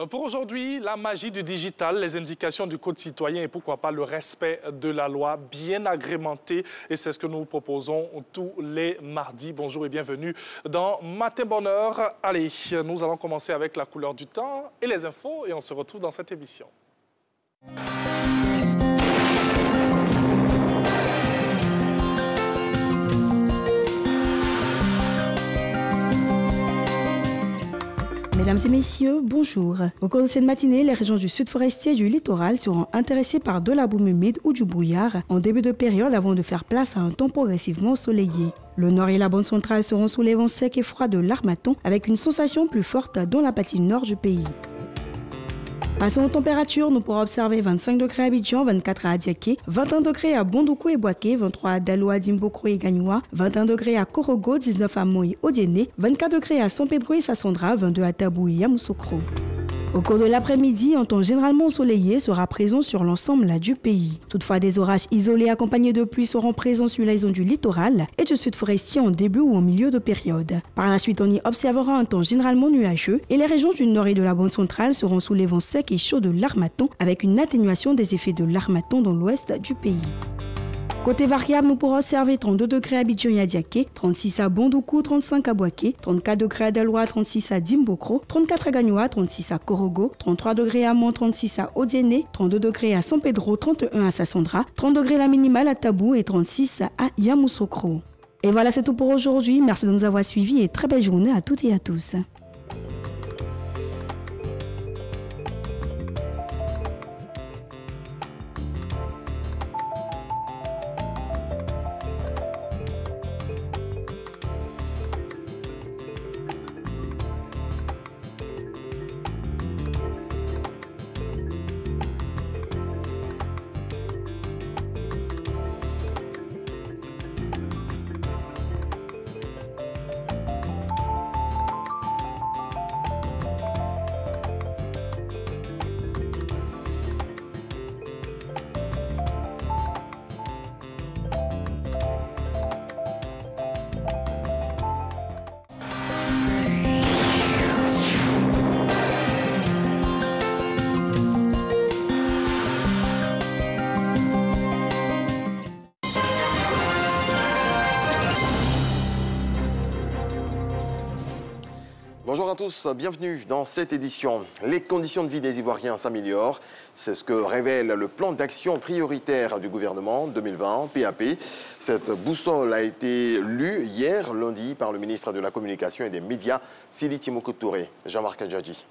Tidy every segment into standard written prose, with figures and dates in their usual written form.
Pour aujourd'hui, la magie du digital, les indications du Code citoyen et pourquoi pas le respect de la loi bien agrémenté. Et c'est ce que nous vous proposons tous les mardis. Bonjour et bienvenue dans Matin Bonheur. Allez, nous allons commencer avec la couleur du temps et les infos et on se retrouve dans cette émission. Mesdames et messieurs, bonjour. Au cours de cette matinée, les régions du sud forestier et du littoral seront intéressées par de la brume humide ou du brouillard en début de période avant de faire place à un temps progressivement ensoleillé. Le nord et la bande centrale seront sous les vents secs et froids de l'Harmattan avec une sensation plus forte dans la partie nord du pays. Passons aux températures, nous pourrons observer 25 degrés à Abidjan, 24 à Adiaké, 21 degrés à Bondoukou et Boaké, 23 à Daloa, Dimbokro et Gagnoua, 21 degrés à Korogo, 19 à Moui, Odiéné, 24 degrés à San Pedro et Sassandra, 22 à Tabou et Yamoussoukro. Au cours de l'après-midi, un temps généralement ensoleillé sera présent sur l'ensemble du pays. Toutefois, des orages isolés accompagnés de pluie seront présents sur la zone du littoral et du sud forestier en début ou en milieu de période. Par la suite, on y observera un temps généralement nuageux et les régions du nord et de la bande centrale seront sous les vents secs et chauds de l'Harmattan avec une atténuation des effets de l'Harmattan dans l'ouest du pays. Côté variable, nous pourrons observer 32 degrés à Abidjan et à Diaké, 36 à Bondoukou, 35 à Boaké, 34 degrés à Daloa, 36 à Dimbokro, 34 à Gagnoua, 36 à Korogo, 33 degrés à Mont, 36 à Odiéné, 32 degrés à San Pedro, 31 à Sassandra, 30 degrés la minimale à Tabou et 36 à Yamoussoukro. Et voilà, c'est tout pour aujourd'hui. Merci de nous avoir suivis et très belle journée à toutes et à tous. Bonjour à tous, bienvenue dans cette édition. Les conditions de vie des Ivoiriens s'améliorent. C'est ce que révèle le plan d'action prioritaire du gouvernement 2020, PAP. Cette boussole a été lue hier, lundi, par le ministre de la Communication et des Médias, Sili Timoko Touré. Jean-Marc Adjadji.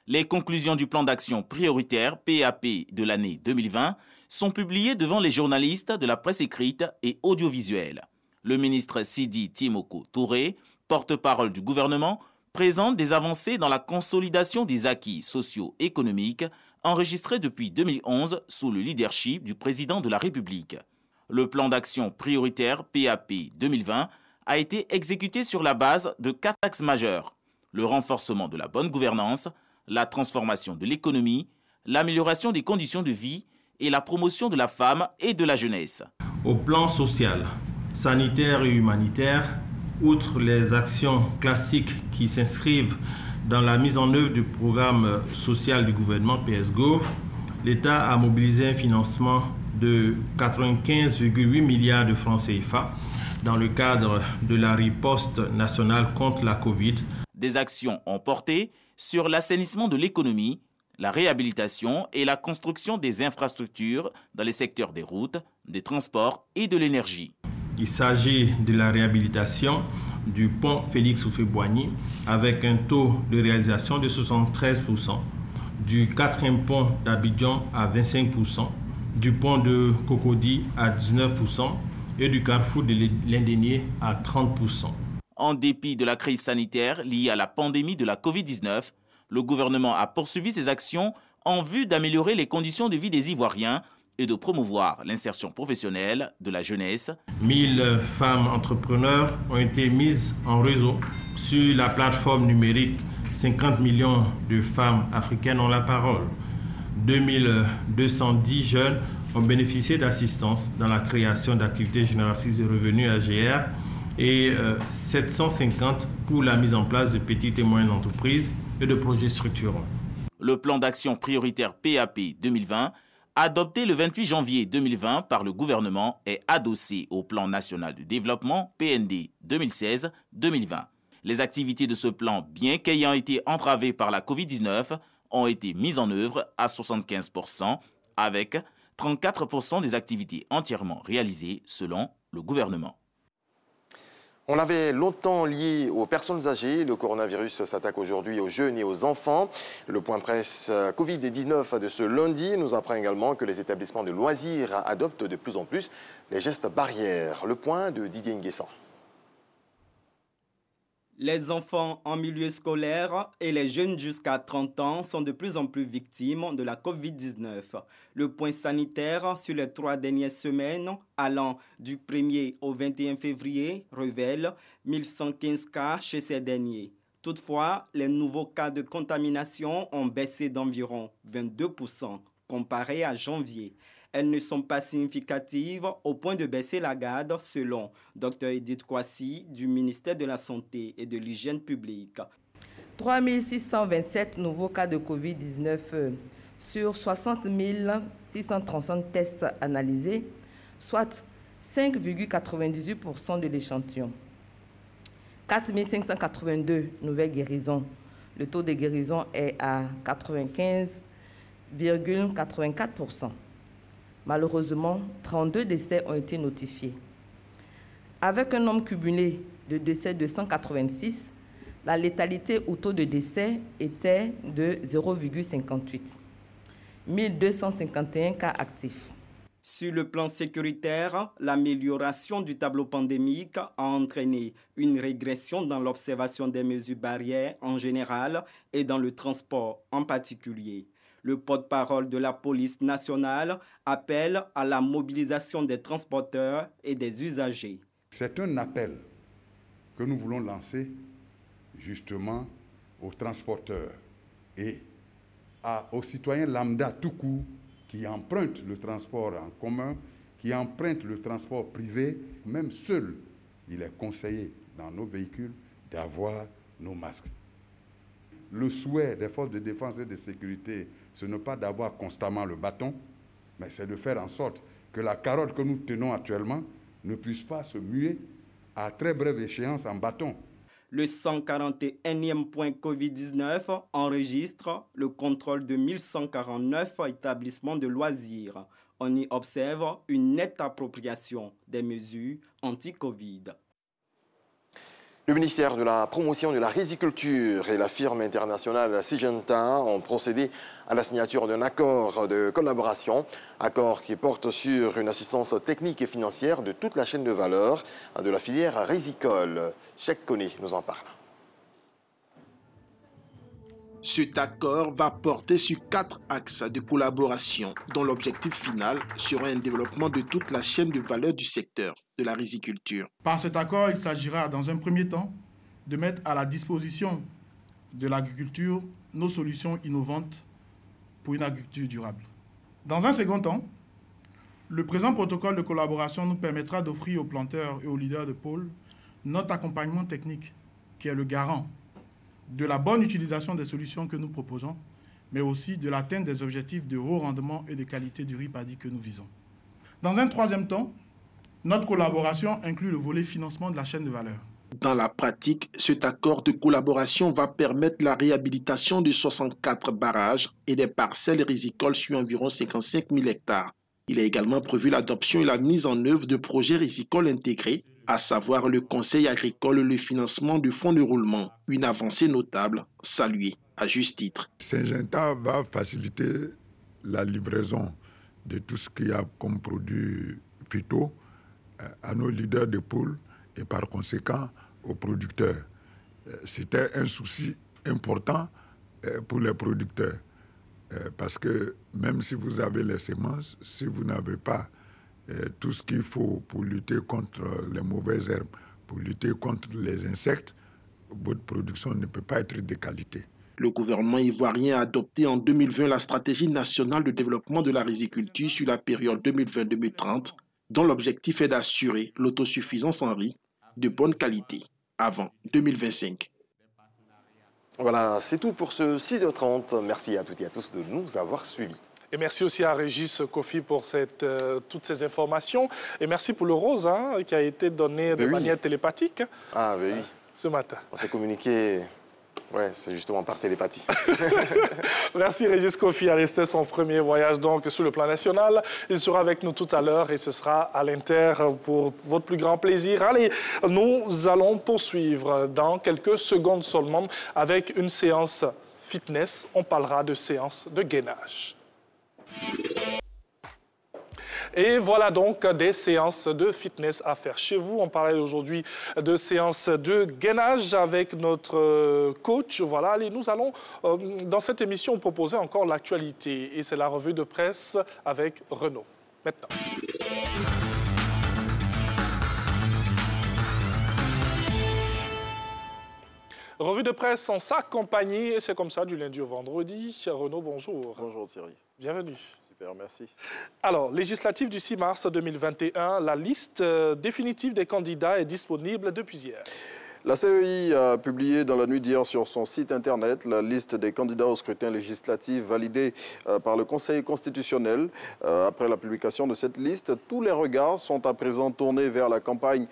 Les conclusions du plan d'action prioritaire PAP de l'année 2020 sont publiées devant les journalistes de la presse écrite et audiovisuelle. Le ministre Sidi Timoko Touré, porte-parole du gouvernement, présente des avancées dans la consolidation des acquis socio-économiques enregistrés depuis 2011 sous le leadership du président de la République. Le plan d'action prioritaire PAP 2020 a été exécuté sur la base de 4 axes majeurs: le renforcement de la bonne gouvernance, la transformation de l'économie, l'amélioration des conditions de vie et la promotion de la femme et de la jeunesse. Au plan social, sanitaire et humanitaire, outre les actions classiques qui s'inscrivent dans la mise en œuvre du programme social du gouvernement PS-Gov, l'État a mobilisé un financement de 95,8 milliards de francs CFA dans le cadre de la riposte nationale contre la Covid. Des actions ont porté sur l'assainissement de l'économie, la réhabilitation et la construction des infrastructures dans les secteurs des routes, des transports et de l'énergie. Il s'agit de la réhabilitation du pont Félix Houphouët-Boigny avec un taux de réalisation de 73%, du 4e pont d'Abidjan à 25%, du pont de Cocody à 19% et du carrefour de l'Indénié à 30%. En dépit de la crise sanitaire liée à la pandémie de la Covid-19, le gouvernement a poursuivi ses actions en vue d'améliorer les conditions de vie des Ivoiriens et de promouvoir l'insertion professionnelle de la jeunesse. 1000 femmes entrepreneurs ont été mises en réseau sur la plateforme numérique. 50 millions de femmes africaines ont la parole. 2210 jeunes ont bénéficié d'assistance dans la création d'activités génératrices de revenus AGR et 750 pour la mise en place de petites et moyennes entreprises et de projets structurants. Le plan d'action prioritaire PAP 2020, adopté le 28 janvier 2020 par le gouvernement, est adossé au plan national de développement PND 2016-2020. Les activités de ce plan, bien qu'ayant été entravées par la Covid-19, ont été mises en œuvre à 75%, avec 34% des activités entièrement réalisées selon le gouvernement. On l'avait longtemps lié aux personnes âgées. Le coronavirus s'attaque aujourd'hui aux jeunes et aux enfants. Le point presse Covid-19 de ce lundi nous apprend également que les établissements de loisirs adoptent de plus en plus les gestes barrières. Le point de Didier Nguessan. Les enfants en milieu scolaire et les jeunes jusqu'à 30 ans sont de plus en plus victimes de la Covid-19. Le point sanitaire sur les 3 dernières semaines, allant du 1er au 21 février, révèle 1115 cas chez ces derniers. Toutefois, les nouveaux cas de contamination ont baissé d'environ 22% comparé à janvier. Elles ne sont pas significatives au point de baisser la garde, selon Dr Edith Kwasi du ministère de la Santé et de l'Hygiène publique. 3 627 nouveaux cas de Covid-19 sur 60 635 tests analysés, soit 5,98% de l'échantillon. 4 582 nouvelles guérisons. Le taux de guérison est à 95,84%. Malheureusement, 32 décès ont été notifiés. Avec un nombre cumulé de décès de 186, la létalité au taux de décès était de 0,58. 1251 cas actifs. Sur le plan sécuritaire, l'amélioration du tableau pandémique a entraîné une régression dans l'observation des mesures barrières en général et dans le transport en particulier. Le porte-parole de la police nationale appelle à la mobilisation des transporteurs et des usagers. C'est un appel que nous voulons lancer justement aux transporteurs et aux citoyens lambda tout court qui empruntent le transport en commun, qui empruntent le transport privé. Même seul, il est conseillé dans nos véhicules d'avoir nos masques. Le souhait des forces de défense et de sécurité, ce n'est pas d'avoir constamment le bâton, mais c'est de faire en sorte que la carotte que nous tenons actuellement ne puisse pas se muer à très brève échéance en bâton. Le 141e point Covid-19 enregistre le contrôle de 1149 établissements de loisirs. On y observe une nette appropriation des mesures anti-Covid. Le ministère de la Promotion de la Riziculture et la firme internationale Syngenta ont procédé à la signature d'un accord de collaboration, accord qui porte sur une assistance technique et financière de toute la chaîne de valeur de la filière rizicole. Cheikh Koné nous en parle. Cet accord va porter sur 4 axes de collaboration dont l'objectif final sera un développement de toute la chaîne de valeur du secteur de la riziculture. Par cet accord, il s'agira dans un premier temps de mettre à la disposition de l'agriculture nos solutions innovantes pour une agriculture durable. Dans un second temps, le présent protocole de collaboration nous permettra d'offrir aux planteurs et aux leaders de pôle notre accompagnement technique qui est le garant de la bonne utilisation des solutions que nous proposons, mais aussi de l'atteinte des objectifs de haut rendement et de qualité du riz paddy que nous visons. Dans un troisième temps, notre collaboration inclut le volet financement de la chaîne de valeur. Dans la pratique, cet accord de collaboration va permettre la réhabilitation de 64 barrages et des parcelles rizicoles sur environ 55 000 hectares. Il est également prévu l'adoption et la mise en œuvre de projets rizicoles intégrés, à savoir le conseil agricole et le financement du fonds de roulement, une avancée notable, saluée à juste titre. Syngenta va faciliter la livraison de tout ce qu'il y a comme produit phyto à nos leaders de poules et par conséquent aux producteurs. C'était un souci important pour les producteurs parce que même si vous avez les semences, si vous n'avez pas tout ce qu'il faut pour lutter contre les mauvaises herbes, pour lutter contre les insectes, votre production ne peut pas être de qualité. Le gouvernement ivoirien a adopté en 2020 la stratégie nationale de développement de la riziculture sur la période 2020-2030, dont l'objectif est d'assurer l'autosuffisance en riz de bonne qualité avant 2025. Voilà, c'est tout pour ce 6h30. Merci à toutes et à tous de nous avoir suivis. Et merci aussi à Régis Kofi pour toutes ces informations. Et merci pour le rose qui a été donné de manière télépathique. Ah, ben oui. Ce matin. On s'est communiqué, c'est justement par télépathie. Merci Régis Kofi. C'était son premier voyage donc sur le plan national. Il sera avec nous tout à l'heure et ce sera à l'Inter pour votre plus grand plaisir. Allez, nous allons poursuivre dans quelques secondes seulement avec une séance fitness. On parlera de séance de gainage. Et voilà donc des séances de fitness à faire chez vous. On parlait aujourd'hui de séances de gainage avec notre coach. Voilà, et nous allons dans cette émission proposer encore l'actualité. Et c'est la revue de presse avec Renaud. Maintenant. Revue de presse en sa compagnie, et c'est comme ça du lundi au vendredi. Renaud, bonjour. Bonjour Thierry. Bienvenue. Super, merci. Alors, législative du 6 mars 2021, la liste définitive des candidats est disponible depuis hier. La CEI a publié dans la nuit d'hier sur son site internet la liste des candidats au scrutin législatif validée par le Conseil constitutionnel. Après la publication de cette liste, tous les regards sont à présent tournés vers la campagne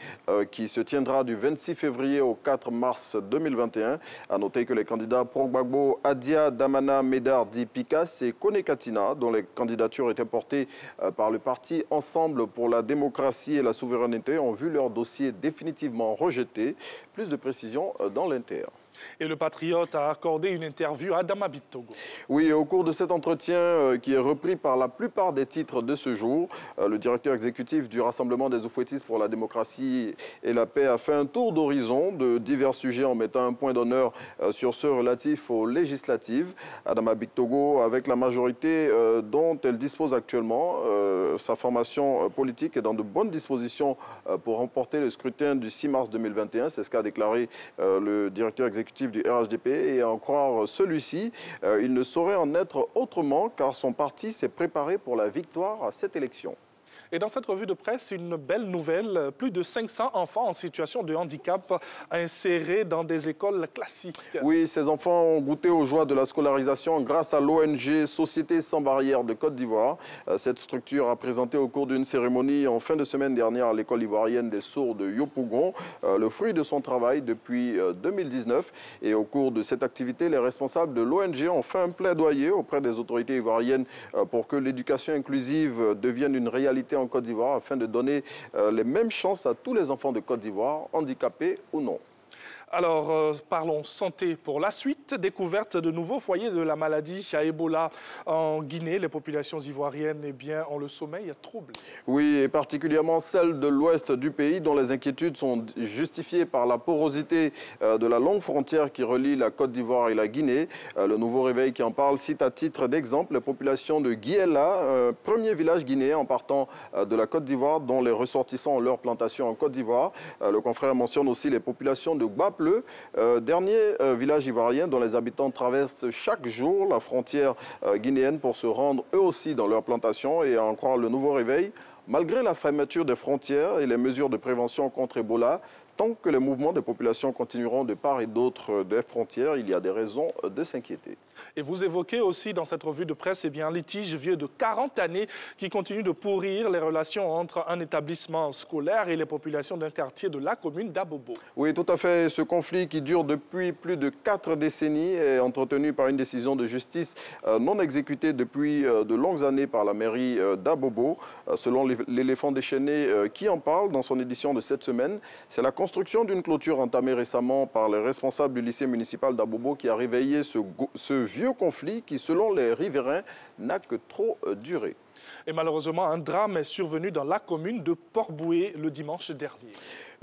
qui se tiendra du 26 février au 4 mars 2021. À noter que les candidats Progbagbo, Adia, Damana, Médard, Di Picas et Kone Katina, dont les candidatures étaient portées par le parti Ensemble pour la démocratie et la souveraineté, ont vu leur dossier définitivement rejeté. Plus de précisions dans l'Inter. Et le Patriote a accordé une interview à Adama Bittogo. Oui, au cours de cet entretien qui est repris par la plupart des titres de ce jour, le directeur exécutif du Rassemblement des Oufouettistes pour la démocratie et la paix a fait un tour d'horizon de divers sujets en mettant un point d'honneur sur ceux relatifs aux législatives. Adama Bittogo, avec la majorité dont elle dispose actuellement, sa formation politique est dans de bonnes dispositions pour remporter le scrutin du 6 mars 2021. C'est ce qu'a déclaré le directeur exécutif du RHDP, et à en croire celui-ci, il ne saurait en être autrement car son parti s'est préparé pour la victoire à cette élection. Et dans cette revue de presse, une belle nouvelle, plus de 500 enfants en situation de handicap insérés dans des écoles classiques. Oui, ces enfants ont goûté aux joies de la scolarisation grâce à l'ONG Société sans barrières de Côte d'Ivoire. Cette structure a présenté au cours d'une cérémonie en fin de semaine dernière à l'école ivoirienne des sourds de Yopougon le fruit de son travail depuis 2019. Et au cours de cette activité, les responsables de l'ONG ont fait un plaidoyer auprès des autorités ivoiriennes pour que l'éducation inclusive devienne une réalité en Côte d'Ivoire afin de donner les mêmes chances à tous les enfants de Côte d'Ivoire, handicapés ou non. Alors, parlons santé pour la suite. Découverte de nouveaux foyers de la maladie à Ebola en Guinée. Les populations ivoiriennes, eh bien, ont le sommeil troublé. Oui, et particulièrement celles de l'ouest du pays, dont les inquiétudes sont justifiées par la porosité de la longue frontière qui relie la Côte d'Ivoire et la Guinée. Le Nouveau Réveil qui en parle cite à titre d'exemple les populations de Guiella, un premier village guinéen en partant de la Côte d'Ivoire, dont les ressortissants ont leur plantation en Côte d'Ivoire. Le confrère mentionne aussi les populations de Gbap, dernier village ivoirien dont les habitants traversent chaque jour la frontière guinéenne pour se rendre eux aussi dans leur plantation. Et à en croire le Nouveau Réveil, malgré la fermeture des frontières et les mesures de prévention contre Ebola, tant que les mouvements de population continueront de part et d'autre des frontières, il y a des raisons de s'inquiéter. Et vous évoquez aussi dans cette revue de presse un litige vieux de 40 années qui continue de pourrir les relations entre un établissement scolaire et les populations d'un quartier de la commune d'Abobo. Oui, tout à fait. Ce conflit qui dure depuis plus de 4 décennies est entretenu par une décision de justice non exécutée depuis de longues années par la mairie d'Abobo. Selon l'éléphant déchaîné qui en parle dans son édition de cette semaine, c'est la construction d'une clôture entamée récemment par les responsables du lycée municipal d'Abobo qui a réveillé ce vieux conflit qui, selon les riverains, n'a que trop duré. Et malheureusement, un drame est survenu dans la commune de Port-Boué le dimanche dernier.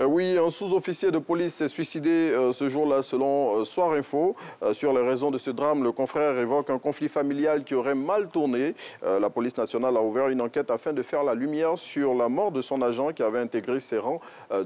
Oui, un sous-officier de police s'est suicidé ce jour-là, selon Soir Info. Sur les raisons de ce drame, le confrère évoque un conflit familial qui aurait mal tourné. La police nationale a ouvert une enquête afin de faire la lumière sur la mort de son agent qui avait intégré ses rangs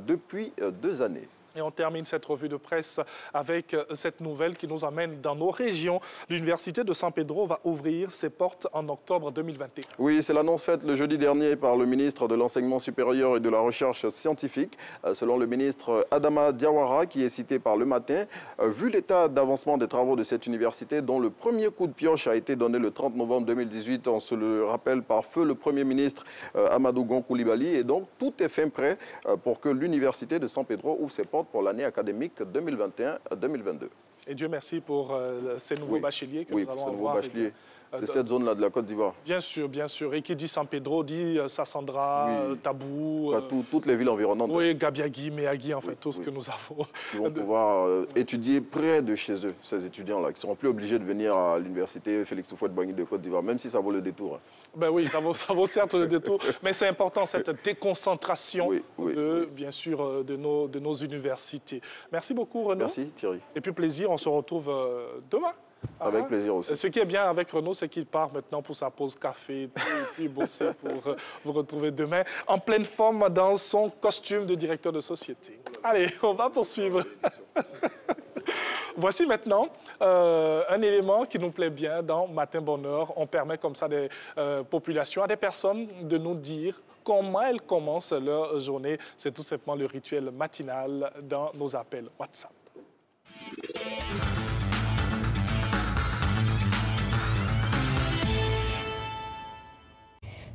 depuis 2 années. Et on termine cette revue de presse avec cette nouvelle qui nous amène dans nos régions. L'Université de San Pedro va ouvrir ses portes en octobre 2021. Oui, c'est l'annonce faite le jeudi dernier par le ministre de l'Enseignement supérieur et de la Recherche scientifique. Selon le ministre Adama Diawara, qui est cité par Le Matin, vu l'état d'avancement des travaux de cette université, dont le premier coup de pioche a été donné le 30 novembre 2018, on se le rappelle par feu le Premier ministre Amadou Gon Coulibaly, et donc tout est fin prêt pour que l'Université de San Pedro ouvre ses portes pour l'année académique 2021-2022. Et Dieu merci pour ces nouveaux bacheliers que nous allons avoir. Bacheliers de cette zone-là de la Côte d'Ivoire. Bien sûr, bien sûr. Et qui dit San Pedro dit Sassandra, Tabou. Toutes les villes environnantes. Oui, Gabiagui, Méagui, enfin tout ce que nous avons. Ils vont pouvoir étudier près de chez eux, ces étudiants-là, qui ne seront plus obligés de venir à l'université Félix Houphouët-Boigny de Côte d'Ivoire, même si ça vaut le détour. Ben oui, ça vaut certes le détour, mais c'est important cette déconcentration bien sûr, de nos universités. Merci beaucoup, Renaud. Merci, Thierry. Et puis plaisir, on se retrouve demain. Avec plaisir aussi. Ce qui est bien avec Renaud, c'est qu'il part maintenant pour sa pause café et puis bosser pour vous retrouver demain en pleine forme dans son costume de directeur de société. Allez, on va poursuivre. Voici maintenant un élément qui nous plaît bien dans Matin Bonheur. On permet comme ça des populations, à des personnes de nous dire comment elles commencent leur journée. C'est tout simplement le rituel matinal dans nos appels WhatsApp.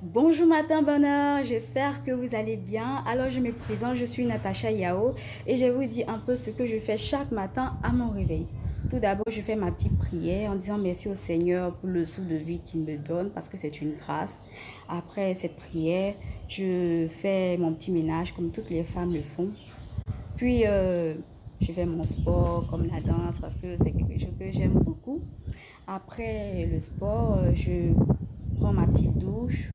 Bonjour Matin Bonheur, j'espère que vous allez bien. Alors je me présente, je suis Natacha Yao et je vous dis un peu ce que je fais chaque matin à mon réveil. Tout d'abord, je fais ma petite prière en disant merci au Seigneur pour le souffle de vie qu'il me donne parce que c'est une grâce. Après cette prière, je fais mon petit ménage comme toutes les femmes le font. Puis je fais mon sport comme la danse parce que c'est quelque chose que j'aime beaucoup. Après le sport, je prends ma petite douche.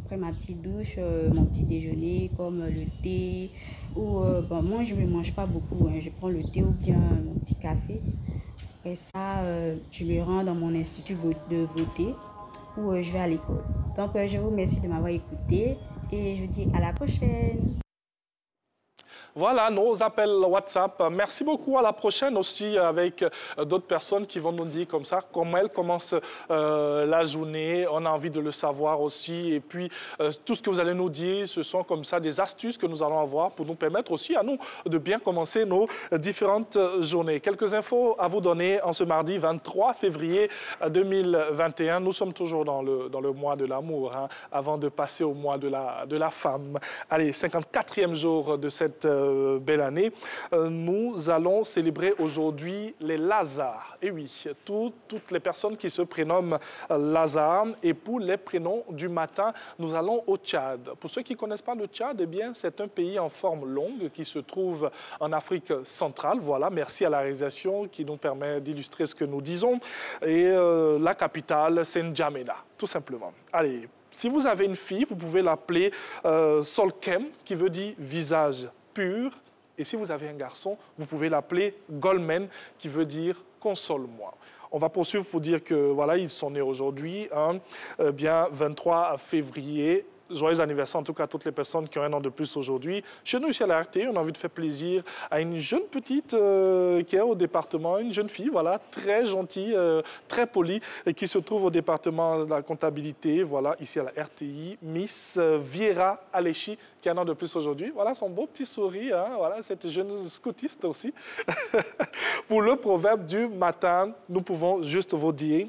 Après ma petite douche, mon petit déjeuner comme le thé ou moi je ne mange pas beaucoup, hein. Je prends le thé ou bien mon petit café. Après ça, je me rends dans mon institut de beauté où je vais à l'école. Donc je vous remercie de m'avoir écouté et je vous dis à la prochaine. Voilà nos appels WhatsApp. Merci beaucoup. À la prochaine aussi avec d'autres personnes qui vont nous dire comme ça comment elles commencent la journée. On a envie de le savoir aussi. Et puis, tout ce que vous allez nous dire, ce sont comme ça des astuces que nous allons avoir pour nous permettre aussi à nous de bien commencer nos différentes journées. Quelques infos à vous donner en ce mardi 23 février 2021. Nous sommes toujours dans le mois de l'amour, hein, avant de passer au mois de la femme. Allez, 54e jour de cette belle année. Nous allons célébrer aujourd'hui les Lazars. Et oui, toutes les personnes qui se prénomment Lazare. Et pour les prénoms du matin, nous allons au Tchad. Pour ceux qui ne connaissent pas le Tchad, eh bien, c'est un pays en forme longue qui se trouve en Afrique centrale. Voilà, merci à la réalisation qui nous permet d'illustrer ce que nous disons. Et la capitale, c'est N'Djamena, tout simplement. Allez, si vous avez une fille, vous pouvez l'appeler Solkem, qui veut dire visage pur. Et si vous avez un garçon, vous pouvez l'appeler Goldman, qui veut dire console-moi. On va poursuivre pour dire que voilà, ils sont nés aujourd'hui, bien 23 février. Joyeux anniversaire en tout cas à toutes les personnes qui ont un an de plus aujourd'hui. Chez nous ici à la RT, on a envie de faire plaisir à une jeune petite qui est au département, une jeune fille, voilà, très gentille, très polie, et qui se trouve au département de la comptabilité, voilà, ici à la RTI, Miss Viera Alechi, qui a un an de plus aujourd'hui. Voilà son beau petit sourire, hein, voilà, cette jeune scoutiste aussi. Pour le proverbe du matin, nous pouvons juste vous dire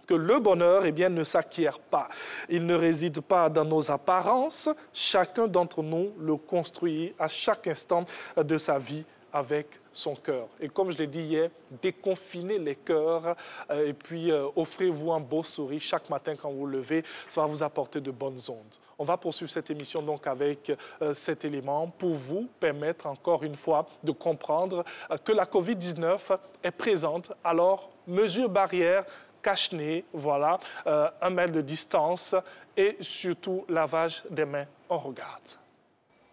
que le bonheur, eh bien, ne s'acquiert pas. Il ne réside pas dans nos apparences. Chacun d'entre nous le construit à chaque instant de sa vie avec son cœur. Et comme je l'ai dit hier, déconfinez les cœurs et puis offrez-vous un beau sourire chaque matin quand vous vous levez. Ça va vous apporter de bonnes ondes. On va poursuivre cette émission donc avec cet élément pour vous permettre encore une fois de comprendre que la COVID-19 est présente. Alors, mesures barrières, cache-nez, voilà, 1 mètre de distance et surtout lavage des mains. On regarde.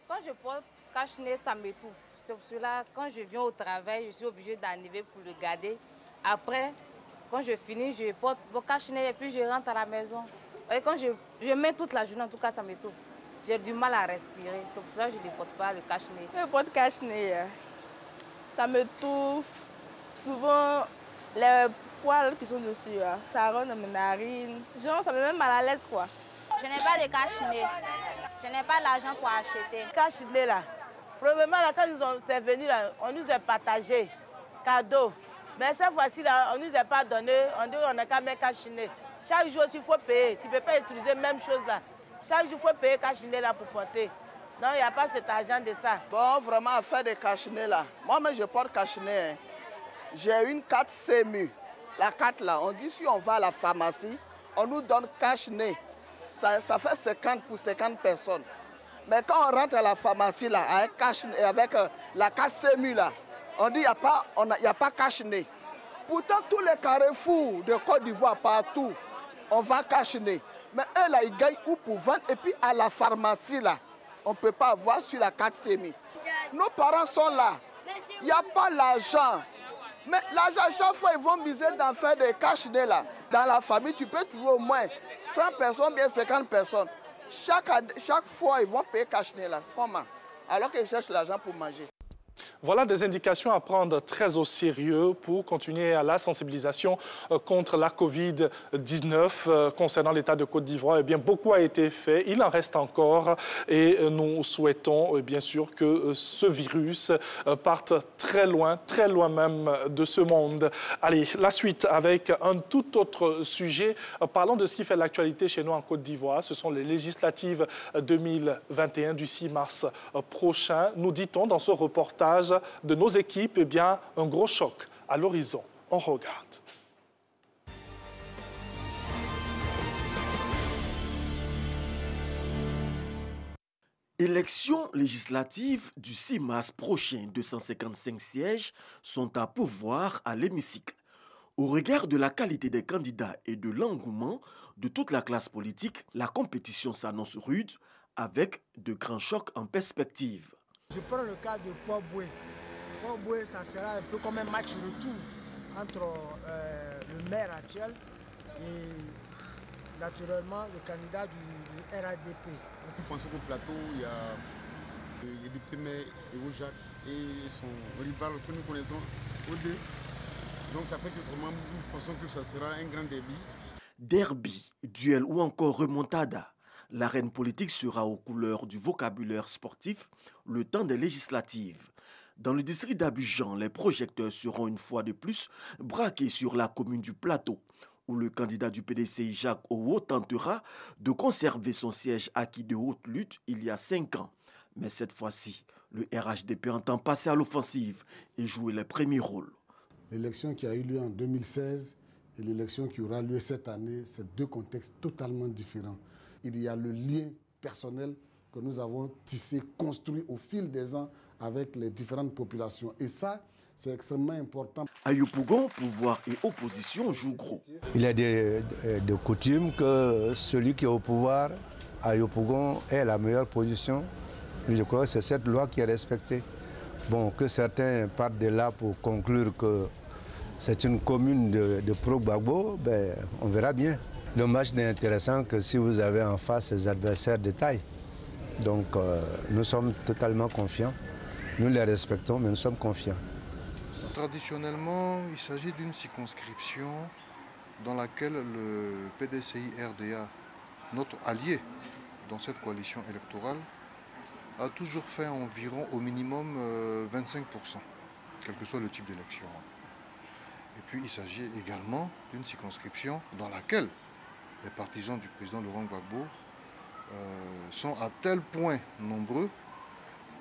Quand je porte cache-nez, ça m'étouffe. C'est pour cela, quand je viens au travail, je suis obligée d'arriver pour le garder. Après, quand je finis, je porte mon cache-nez et puis je rentre à la maison. Et quand je mets toute la journée, en tout cas, ça m'étouffe. J'ai du mal à respirer. C'est pour cela que je ne porte pas le cache-nez. Je porte cache-nez. ça me touffe. Souvent, les poils qui sont dessus, là, ça rentre dans mes narines. Genre, ça me met mal à l'aise, quoi. Je n'ai pas de cache-nez. Je n'ai pas l'argent pour acheter. Cache-nez, là. Premièrement, là, quand c'est venu, là, on nous a partagé cadeau. Mais cette fois-ci, là, on ne nous a pas donné. On dit qu'on n'a qu'à mettre cache-nez. Chaque jour, il faut payer. Tu ne peux pas utiliser la même chose, là. Chaque jour, il faut payer cache-nez, là, pour porter. Non, il n'y a pas cet argent de ça. Bon, vraiment, à faire des cache-nez, là. Moi-même, je porte cache-nez. Hein. J'ai une carte CMU. La carte, là, on dit si on va à la pharmacie, on nous donne cache-nez. Ça fait 50 pour 50 personnes. Mais quand on rentre à la pharmacie, là, avec la carte CMU, là, on dit qu'il n'y a pas cache-nez. Pourtant, tous les carrefours de Côte d'Ivoire, partout, on va cache-nez. Mais eux, là, ils gagnent où pour vendre. Et puis, à la pharmacie, là, on ne peut pas avoir sur la carte CMU. Nos parents sont là. Il n'y a pas l'argent. Mais l'argent, chaque fois, ils vont miser d'en faire des cache-nez, là. Dans la famille, tu peux trouver au moins 100 personnes, bien 50 personnes. Chaque fois, ils vont payer cache-nez, là. Comment? Alors qu'ils cherchent l'argent pour manger. Voilà des indications à prendre très au sérieux pour continuer à la sensibilisation contre la COVID-19 concernant l'État de Côte d'Ivoire. Eh bien, beaucoup a été fait, il en reste encore et nous souhaitons bien sûr que ce virus parte très loin même de ce monde. Allez, la suite avec un tout autre sujet. Parlons de ce qui fait l'actualité chez nous en Côte d'Ivoire. Ce sont les législatives 2021 du 6 mars prochain. Nous dit-on dans ce reportage de nos équipes, eh bien, un gros choc à l'horizon. On regarde. Élections législatives du 6 mars prochain, 255 sièges sont à pourvoir à l'hémicycle. Au regard de la qualité des candidats et de l'engouement de toute la classe politique, la compétition s'annonce rude avec de grands chocs en perspective. Je prends le cas de Port-Boué. Port-Boué, ça sera un peu comme un match retour entre le maire actuel et naturellement le candidat du RADP. Je pense qu'au plateau, il y a le député maire Evo Jacques et son rival que nous connaissons, Odé. Donc ça fait que vraiment nous pensons que ça sera un grand derby. Derby, duel ou encore remontada. L'arène politique sera aux couleurs du vocabulaire sportif le temps des législatives. Dans le district d'Abidjan, les projecteurs seront une fois de plus braqués sur la commune du Plateau, où le candidat du PDCI Jacques Owo tentera de conserver son siège acquis de haute lutte il y a 5 ans. Mais cette fois-ci, le RHDP entend passer à l'offensive et jouer les premiers rôles. L'élection qui a eu lieu en 2016 et l'élection qui aura lieu cette année, c'est deux contextes totalement différents. Il y a le lien personnel que nous avons tissé, construit au fil des ans avec les différentes populations. Et ça, c'est extrêmement important. À Yopougon, pouvoir et opposition jouent gros. Il est de coutume que celui qui est au pouvoir à Yopougon ait la meilleure position. Je crois que c'est cette loi qui est respectée. Bon, que certains partent de là pour conclure que c'est une commune de pro-Gbagbo, ben, on verra bien. Le match n'est intéressant que si vous avez en face des adversaires de taille. Donc nous sommes totalement confiants. Nous les respectons, mais nous sommes confiants. Traditionnellement, il s'agit d'une circonscription dans laquelle le PDCI-RDA, notre allié dans cette coalition électorale, a toujours fait environ au minimum 25%, quel que soit le type d'élection. Et puis il s'agit également d'une circonscription dans laquelle les partisans du président Laurent Gbagbo sont à tel point nombreux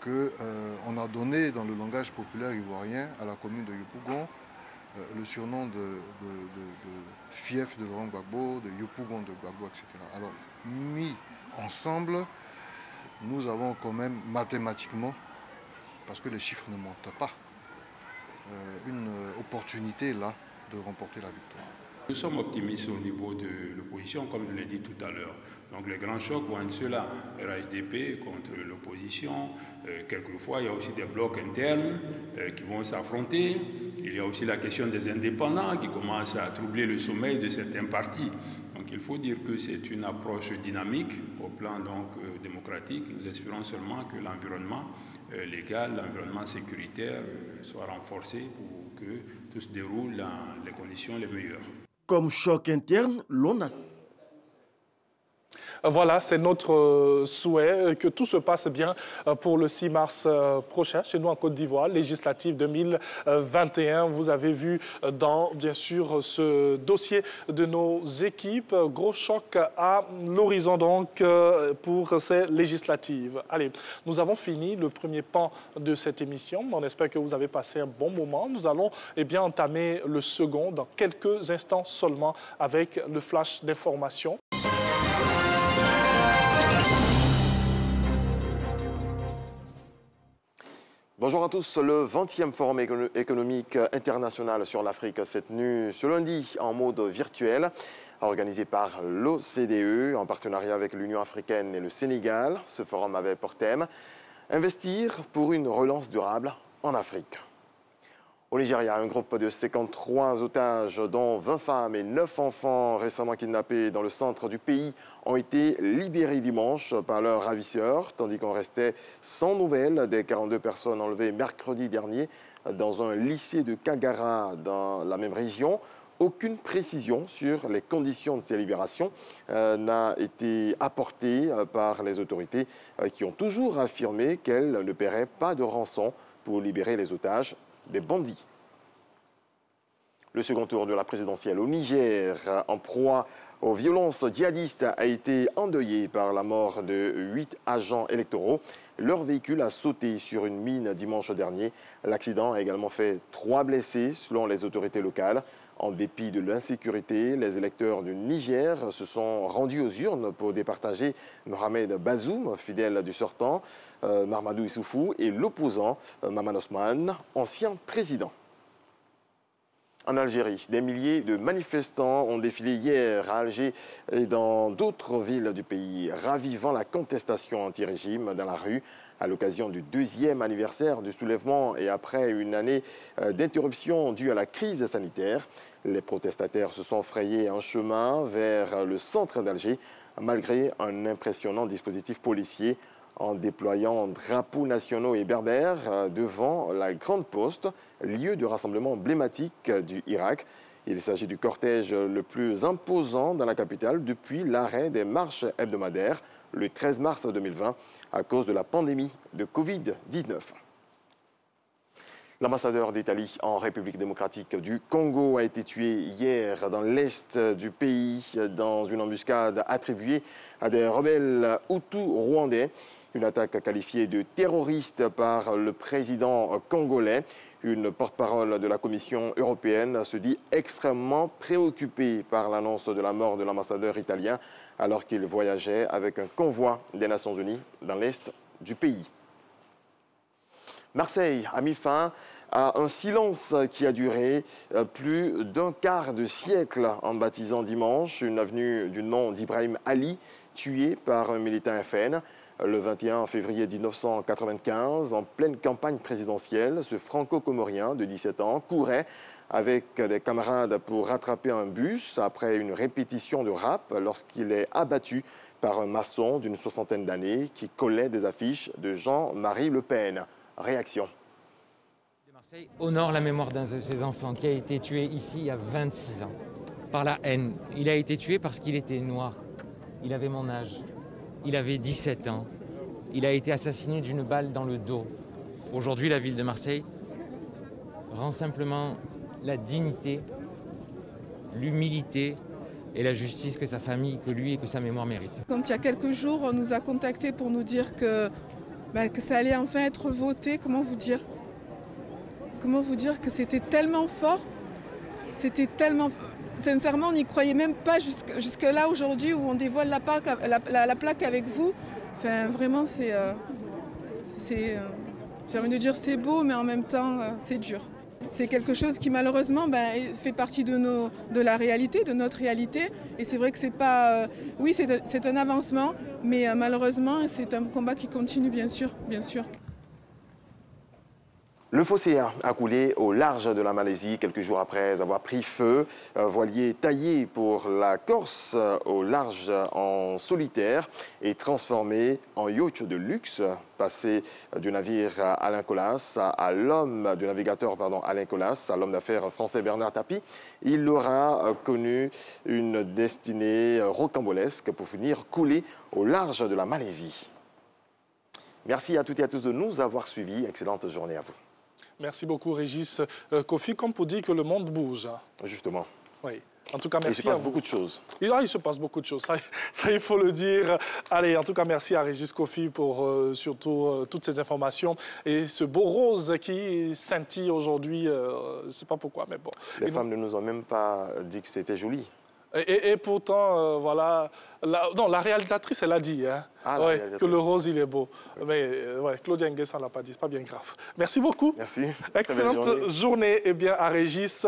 qu'on a donné dans le langage populaire ivoirien à la commune de Yopougon le surnom de fief de Laurent Gbagbo, de Yopougon de Gbagbo, etc. Alors, mis ensemble, nous avons quand même mathématiquement, parce que les chiffres ne mentent pas, une opportunité là de remporter la victoire. Nous sommes optimistes au niveau de l'opposition, comme je l'ai dit tout à l'heure. Donc les grands chocs vont être ceux-là, RHDP contre l'opposition. Quelquefois, il y a aussi des blocs internes qui vont s'affronter. Il y a aussi la question des indépendants qui commencent à troubler le sommeil de certains partis. Donc Donc il faut dire que c'est une approche dynamique au plan donc, démocratique. Nous espérons seulement que l'environnement légal, l'environnement sécuritaire soit renforcé pour que tout se déroule dans les conditions les meilleures. Comme choc interne, l'on a... Voilà, c'est notre souhait, que tout se passe bien pour le 6 mars prochain, chez nous en Côte d'Ivoire, législative 2021. Vous avez vu dans, bien sûr, ce dossier de nos équipes. Gros choc à l'horizon, donc, pour ces législatives. Allez, nous avons fini le premier pan de cette émission. On espère que vous avez passé un bon moment. Nous allons entamer le second dans quelques instants seulement avec le flash d'information. Bonjour à tous. Le 20e Forum économique international sur l'Afrique s'est tenu ce lundi en mode virtuel, organisé par l'OCDE en partenariat avec l'Union africaine et le Sénégal. Ce forum avait pour thème « Investir pour une relance durable en Afrique ». Au Nigeria, un groupe de 53 otages, dont 20 femmes et 9 enfants récemment kidnappés dans le centre du pays, ont été libérés dimanche par leurs ravisseurs, tandis qu'on restait sans nouvelles des 42 personnes enlevées mercredi dernier dans un lycée de Kagara dans la même région. Aucune précision sur les conditions de ces libérations n'a été apportée par les autorités qui ont toujours affirmé qu'elles ne paieraient pas de rançon pour libérer les otages des bandits. Le second tour de la présidentielle au Niger, en proie aux violences djihadistes, a été endeuillé par la mort de 8 agents électoraux. Leur véhicule a sauté sur une mine dimanche dernier. L'accident a également fait 3 blessés selon les autorités locales. En dépit de l'insécurité, les électeurs du Niger se sont rendus aux urnes pour départager Mohamed Bazoum, fidèle du sortant, Mahamadou Issoufou, et l'opposant Maman Osman, ancien président. En Algérie, des milliers de manifestants ont défilé hier à Alger et dans d'autres villes du pays, ravivant la contestation anti-régime dans la rue à l'occasion du 2e anniversaire du soulèvement et après une année d'interruption due à la crise sanitaire. Les protestataires se sont frayés un chemin vers le centre d'Alger malgré un impressionnant dispositif policier en déployant drapeaux nationaux et berbères devant la Grande Poste, lieu de rassemblement emblématique du Irak. Il s'agit du cortège le plus imposant dans la capitale depuis l'arrêt des marches hebdomadaires le 13 mars 2020 à cause de la pandémie de Covid-19. L'ambassadeur d'Italie en République démocratique du Congo a été tué hier dans l'est du pays dans une embuscade attribuée à des rebelles hutus rwandais. Une attaque qualifiée de terroriste par le président congolais. Une porte-parole de la Commission européenne se dit extrêmement préoccupée par l'annonce de la mort de l'ambassadeur italien alors qu'il voyageait avec un convoi des Nations Unies dans l'est du pays. Marseille a mis fin à un silence qui a duré plus d'un quart de siècle en baptisant dimanche une avenue du nom d'Ibrahim Ali, tué par un militant FN. Le 21 février 1995, en pleine campagne présidentielle, ce franco-comorien de 17 ans courait avec des camarades pour rattraper un bus après une répétition de rap lorsqu'il est abattu par un maçon d'une 60aine d'années qui collait des affiches de Jean-Marie Le Pen. Réaction. Marseille honore la mémoire d'un de ses enfants qui a été tué ici il y a 26 ans par la haine. Il a été tué parce qu'il était noir. Il avait mon âge. Il avait 17 ans. Il a été assassiné d'une balle dans le dos. Aujourd'hui, la ville de Marseille rend simplement la dignité, l'humilité et la justice que sa famille, que lui et que sa mémoire méritent. Quand il y a quelques jours, on nous a contactés pour nous dire que ça allait enfin être voté. Comment vous dire que c'était tellement fort, c'était tellement... Sincèrement, on n'y croyait même pas jusque là aujourd'hui où on dévoile la plaque avec vous. Enfin, vraiment, j'ai envie de dire c'est beau, mais en même temps, c'est dur. C'est quelque chose qui malheureusement fait partie de la réalité, de notre réalité. Et c'est vrai que c'est pas... oui, c'est un avancement, mais malheureusement, c'est un combat qui continue, bien sûr, bien sûr. Le Phocéen a coulé au large de la Malaisie quelques jours après avoir pris feu. Un voilier taillé pour la Corse au large en solitaire et transformé en yacht de luxe, passé du navire Alain Colas à l'homme du navigateur Alain Colas, à l'homme d'affaires français Bernard Tapie. Il aura connu une destinée rocambolesque pour finir coulé au large de la Malaisie. Merci à toutes et à tous de nous avoir suivis. Excellente journée à vous. Merci beaucoup, Régis. Kofi, comme pour dire que le monde bouge. Justement. Oui. En tout cas, merci à vous. Il se passe beaucoup de choses. Il se passe beaucoup de choses, ça il faut le dire. Allez, en tout cas, merci à Régis Kofi pour surtout toutes ces informations et ce beau rose qui scintille aujourd'hui. Je ne sais pas pourquoi, mais bon. Les femmes ne nous ont même pas dit que c'était joli. Et pourtant, voilà, la réalisatrice, elle a dit que le rose, il est beau. Mais Claudia Nguessan ne l'a pas dit, c'est pas bien grave. Merci beaucoup. Merci. Excellente journée bien, à Régis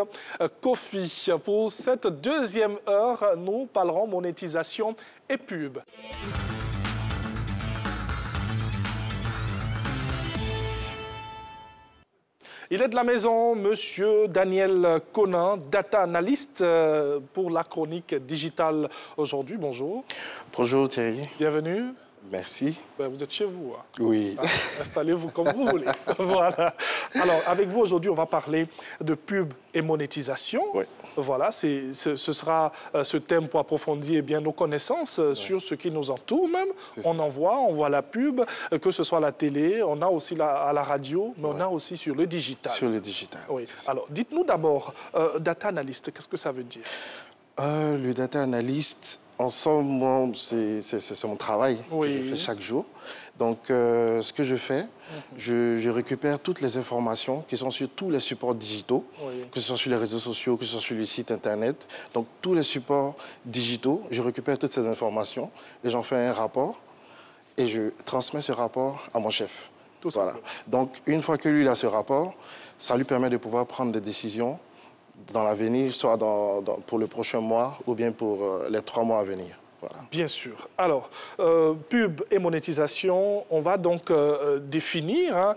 Kofi. Pour cette deuxième heure, nous parlerons monétisation et pub. Il est de la maison, Monsieur Daniel Conin, data analyst pour la chronique digitale aujourd'hui. Bonjour. Bonjour Thierry. Bienvenue. Merci. Ben, vous êtes chez vous. Hein. Oui. Installez-vous comme vous voulez. Voilà. Alors, avec vous aujourd'hui, on va parler de pub et monétisation. Oui. Voilà, ce sera ce thème pour approfondir bien nos connaissances sur ce qui nous entoure même. On voit la pub, que ce soit à la télé, on a aussi à la radio, mais on a aussi sur le digital. Sur le digital. Oui. Alors, dites-nous d'abord, data analyst, qu'est-ce que ça veut dire? Le data analyst, ensemble, c'est mon travail que je fais chaque jour. Donc, ce que je fais, je récupère toutes les informations qui sont sur tous les supports digitaux, que ce soit sur les réseaux sociaux, que ce soit sur le site Internet. Donc, tous les supports digitaux, je récupère toutes ces informations et j'en fais un rapport et je transmets ce rapport à mon chef. Voilà. Donc, une fois que lui a ce rapport, ça lui permet de pouvoir prendre des décisions dans l'avenir, soit pour le prochain mois ou bien pour les 3 mois à venir. Voilà. Bien sûr. Alors, pub et monétisation, on va donc définir.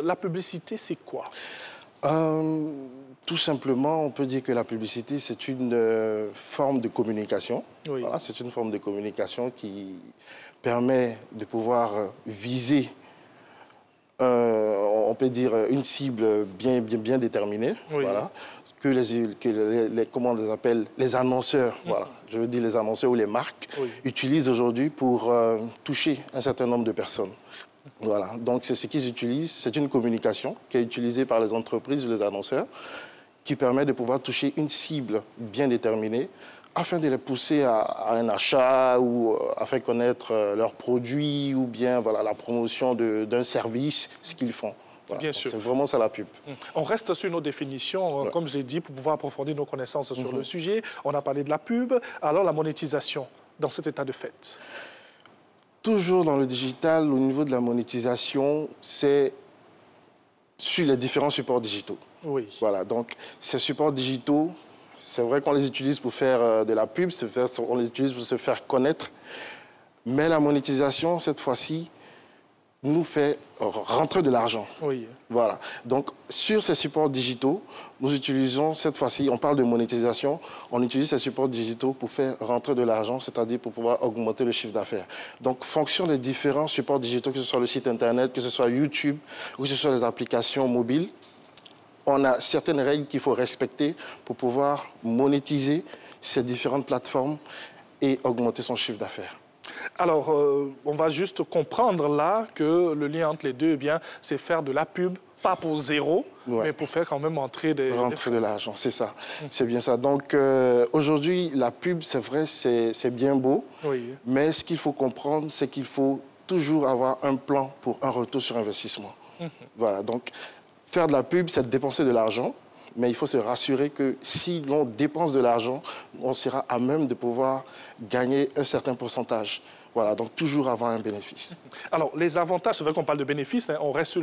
La publicité, c'est quoi? Tout simplement, on peut dire que la publicité, c'est une forme de communication. Oui. Voilà, c'est une forme de communication qui permet de pouvoir viser, on peut dire, une cible bien déterminée. Oui. Voilà. Comment on les appelle, les annonceurs, voilà, je veux dire les annonceurs ou les marques, utilisent aujourd'hui pour toucher un certain nombre de personnes. Voilà, donc c'est ce qu'ils utilisent, c'est une communication qui est utilisée par les entreprises ou les annonceurs qui permet de pouvoir toucher une cible bien déterminée afin de les pousser à un achat ou à faire connaître leurs produits ou bien voilà, la promotion d'un service, ce qu'ils font. Voilà. Bien sûr. C'est vraiment ça la pub. On reste sur nos définitions, comme je l'ai dit, pour pouvoir approfondir nos connaissances sur le sujet. On a parlé de la pub, alors la monétisation dans cet état de fait. Toujours dans le digital, au niveau de la monétisation, c'est sur les différents supports digitaux. Oui. Voilà, donc ces supports digitaux, c'est vrai qu'on les utilise pour faire de la pub, on les utilise pour se faire connaître, mais la monétisation, cette fois-ci, nous fait rentrer de l'argent. Oui. Voilà. Donc, sur ces supports digitaux, nous utilisons, cette fois-ci, on parle de monétisation, on utilise ces supports digitaux pour faire rentrer de l'argent, c'est-à-dire pour pouvoir augmenter le chiffre d'affaires. Donc, fonction des différents supports digitaux, que ce soit le site Internet, que ce soit YouTube, ou que ce soit les applications mobiles, on a certaines règles qu'il faut respecter pour pouvoir monétiser ces différentes plateformes et augmenter son chiffre d'affaires. Alors, on va juste comprendre là que le lien entre les deux, eh bien, c'est faire de la pub, pas pour zéro, mais pour faire quand même entrer de l'argent, c'est ça. C'est bien ça. Donc, aujourd'hui, la pub, c'est vrai, c'est bien beau, mais ce qu'il faut comprendre, c'est qu'il faut toujours avoir un plan pour un retour sur investissement. Voilà, donc, faire de la pub, c'est dépenser de l'argent, mais il faut se rassurer que si l'on dépense de l'argent, on sera à même de pouvoir gagner un certain pourcentage. Voilà, donc toujours avoir un bénéfice. Alors, les avantages, c'est vrai qu'on parle de bénéfices, hein, on reste sur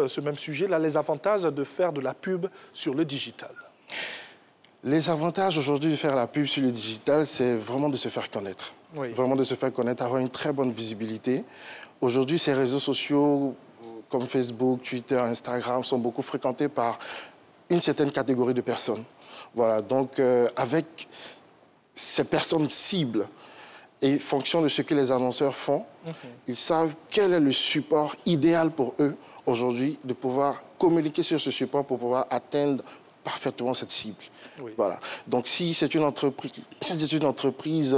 ce même sujet, là, les avantages de faire de la pub sur le digital. Les avantages aujourd'hui de faire la pub sur le digital, c'est vraiment de se faire connaître. Vraiment de se faire connaître, avoir une très bonne visibilité. Aujourd'hui, ces réseaux sociaux comme Facebook, Twitter, Instagram sont beaucoup fréquentés par une certaine catégorie de personnes. Voilà, donc avec ces personnes cibles et fonction de ce que les annonceurs font, ils savent quel est le support idéal pour eux aujourd'hui de pouvoir communiquer sur ce support pour pouvoir atteindre parfaitement cette cible. Oui. Voilà. Donc, si c'est une entreprise,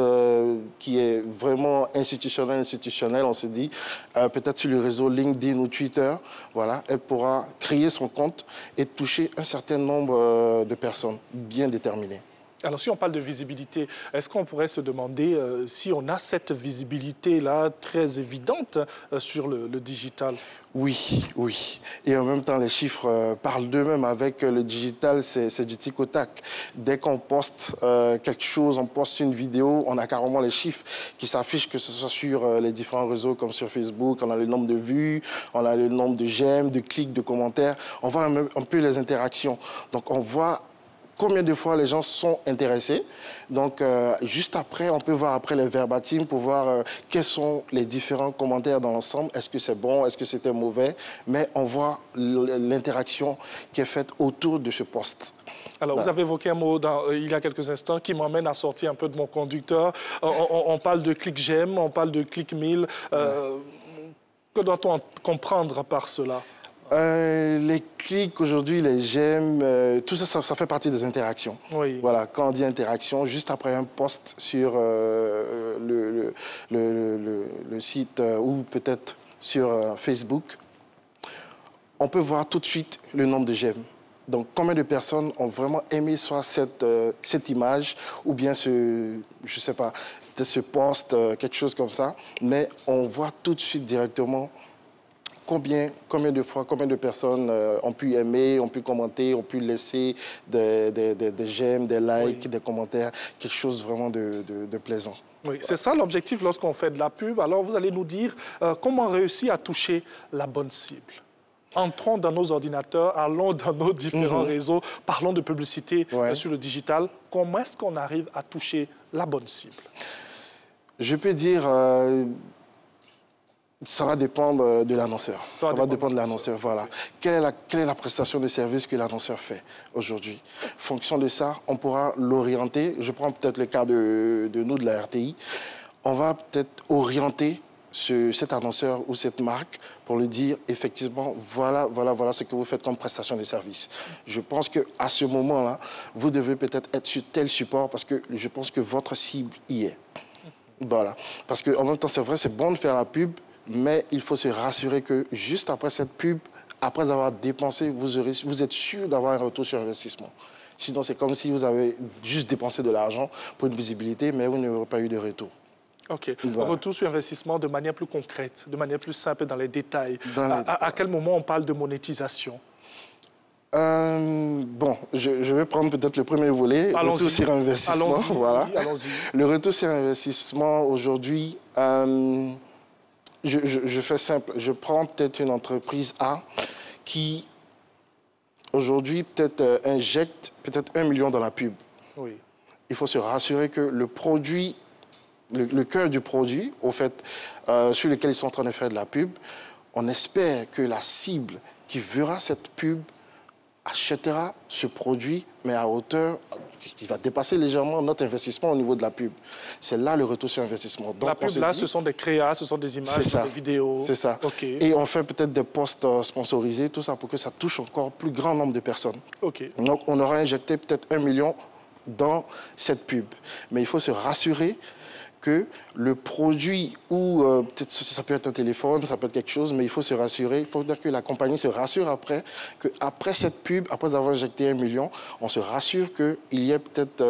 qui est vraiment institutionnelle, on se dit, peut-être sur le réseau LinkedIn ou Twitter, voilà, elle pourra créer son compte et toucher un certain nombre de personnes bien déterminées. Alors, si on parle de visibilité, est-ce qu'on pourrait se demander si on a cette visibilité-là très évidente sur le digital? Oui, oui. Et en même temps, les chiffres parlent d'eux-mêmes. Avec le digital, c'est du tic au tac. Dès qu'on poste quelque chose, on poste une vidéo, on a carrément les chiffres qui s'affichent, que ce soit sur les différents réseaux comme sur Facebook. On a le nombre de vues, on a le nombre de j'aime, de clics, de commentaires. On voit un peu les interactions. Donc, on voit combien de fois les gens sont intéressés. Donc, juste après, on peut voir après les verbatims pour voir quels sont les différents commentaires dans l'ensemble. Est-ce que c'est bon? Est-ce que c'était mauvais? Mais on voit l'interaction qui est faite autour de ce post. Alors, voilà. Vous avez évoqué un mot il y a quelques instants qui m'emmène à sortir un peu de mon conducteur. On parle de clic j'aime, on parle de clic 1000. Que doit-on comprendre par cela? Les clics aujourd'hui, les j'aime, tout ça, ça fait partie des interactions. Oui. Voilà, quand on dit interaction, juste après un post sur le site ou peut-être sur Facebook, on peut voir tout de suite le nombre de j'aime. Donc, combien de personnes ont vraiment aimé soit cette image ou bien je sais pas, peut-être ce post, quelque chose comme ça. Mais on voit tout de suite directement combien de fois, combien de personnes ont pu aimer, ont pu commenter, ont pu laisser des j'aime, des likes, oui. Des commentaires, quelque chose vraiment de plaisant. Oui, c'est ça l'objectif lorsqu'on fait de la pub. Alors, vous allez nous dire comment réussir à toucher la bonne cible. Entrons dans nos ordinateurs, allons dans nos différents réseaux, parlons de publicité sur le digital. Comment est-ce qu'on arrive à toucher la bonne cible? Je peux dire... ça va dépendre de l'annonceur. Ça va dépendre de l'annonceur, voilà. Quelle est la prestation de service que l'annonceur fait aujourd'hui? En fonction de ça, on pourra l'orienter. Je prends peut-être le cas de nous, de la RTI. On va peut-être orienter cet annonceur ou cette marque pour lui dire, effectivement, voilà ce que vous faites comme prestation de service. Je pense qu'à ce moment-là, vous devez peut-être être sur tel support parce que je pense que votre cible y est. Voilà. Parce qu'en même temps, c'est vrai, c'est bon de faire la pub, mais il faut se rassurer que juste après cette pub, après avoir dépensé, vous êtes sûr d'avoir un retour sur investissement. Sinon, c'est comme si vous avez juste dépensé de l'argent pour une visibilité, mais vous n'aurez pas eu de retour. OK. Voilà. Retour sur investissement de manière plus concrète, de manière plus simple dans les détails. À quel moment on parle de monétisation? Bon, je vais prendre peut-être le premier volet, le retour sur investissement. Voilà. Oui, le retour sur investissement, aujourd'hui, je fais simple. Je prends peut-être une entreprise A qui, aujourd'hui, peut-être injecte peut-être 1 million dans la pub. Oui. Il faut se rassurer que le produit, le cœur du produit, au fait, sur lequel ils sont en train de faire de la pub, on espère que la cible qui verra cette pub achètera ce produit, mais à hauteur qui va dépasser légèrement notre investissement au niveau de la pub. C'est là le retour sur investissement. Donc, la pub, là, ce sont des créas, ce sont des images, des vidéos. C'est ça. Okay. Et on fait peut-être des posts sponsorisés, tout ça, pour que ça touche encore plus grand nombre de personnes. Okay. Donc, on aura injecté peut-être 1 million dans cette pub. Mais il faut se rassurer que le produit, ou peut-être ça peut être un téléphone, ça peut être quelque chose, mais il faut se rassurer, il faut dire que la compagnie se rassure après, qu'après cette pub, après avoir injecté 1 million, on se rassure qu'il y ait peut-être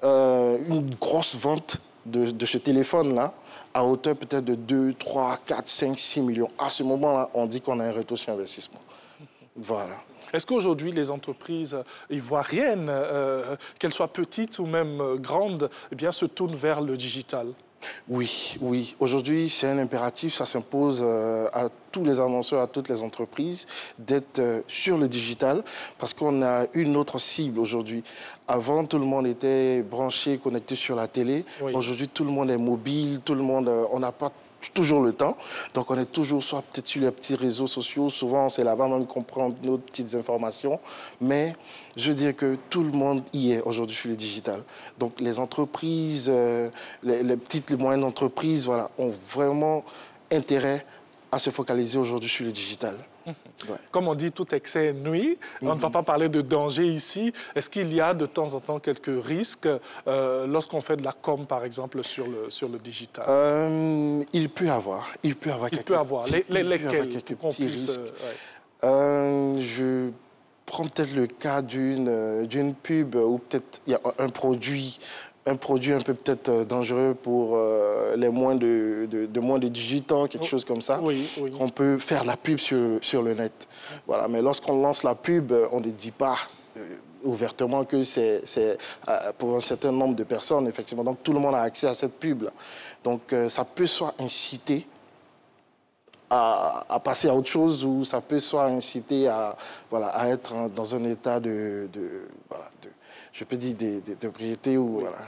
une grosse vente de ce téléphone-là, à hauteur peut-être de 2, 3, 4, 5, 6 millions. À ce moment-là, on dit qu'on a un retour sur investissement. Voilà. Est-ce qu'aujourd'hui, les entreprises ivoiriennes, qu'elles soient petites ou même grandes, eh bien, se tournent vers le digital? Oui, oui. Aujourd'hui, c'est un impératif, ça s'impose à tous les annonceurs, à toutes les entreprises, d'être sur le digital, parce qu'on a une autre cible aujourd'hui. Avant, tout le monde était branché, connecté sur la télé. Oui. Aujourd'hui, tout le monde est mobile, tout le monde, on n'a pas toujours le temps. Donc, on est toujours soit peut-être sur les petits réseaux sociaux. Souvent, c'est là-bas même qu'on prend nos petites informations. Mais je veux dire que tout le monde y est aujourd'hui sur le digital. Donc, les entreprises, les petites, les moyennes entreprises, voilà, ont vraiment intérêt à se focaliser aujourd'hui sur le digital. Ouais. Comme on dit, tout excès nuit. On ne va pas parler de danger ici. Est-ce qu'il y a de temps en temps quelques risques lorsqu'on fait de la com, par exemple, sur le digital? Il peut y avoir. Il peut y avoir quelques petits risques. Je prends peut-être le cas d'une pub où peut-être il y a un produit un peu peut-être dangereux pour les moins de 18 ans, quelque chose comme ça. Oui. On peut faire la pub sur le net. Voilà. Mais lorsqu'on lance la pub, on ne dit pas ouvertement que c'est pour un certain nombre de personnes, effectivement. Donc, tout le monde a accès à cette pub-là. Donc, ça peut soit inciter à passer à autre chose, ou ça peut soit inciter à être dans un état je peux dire de propriété ou voilà.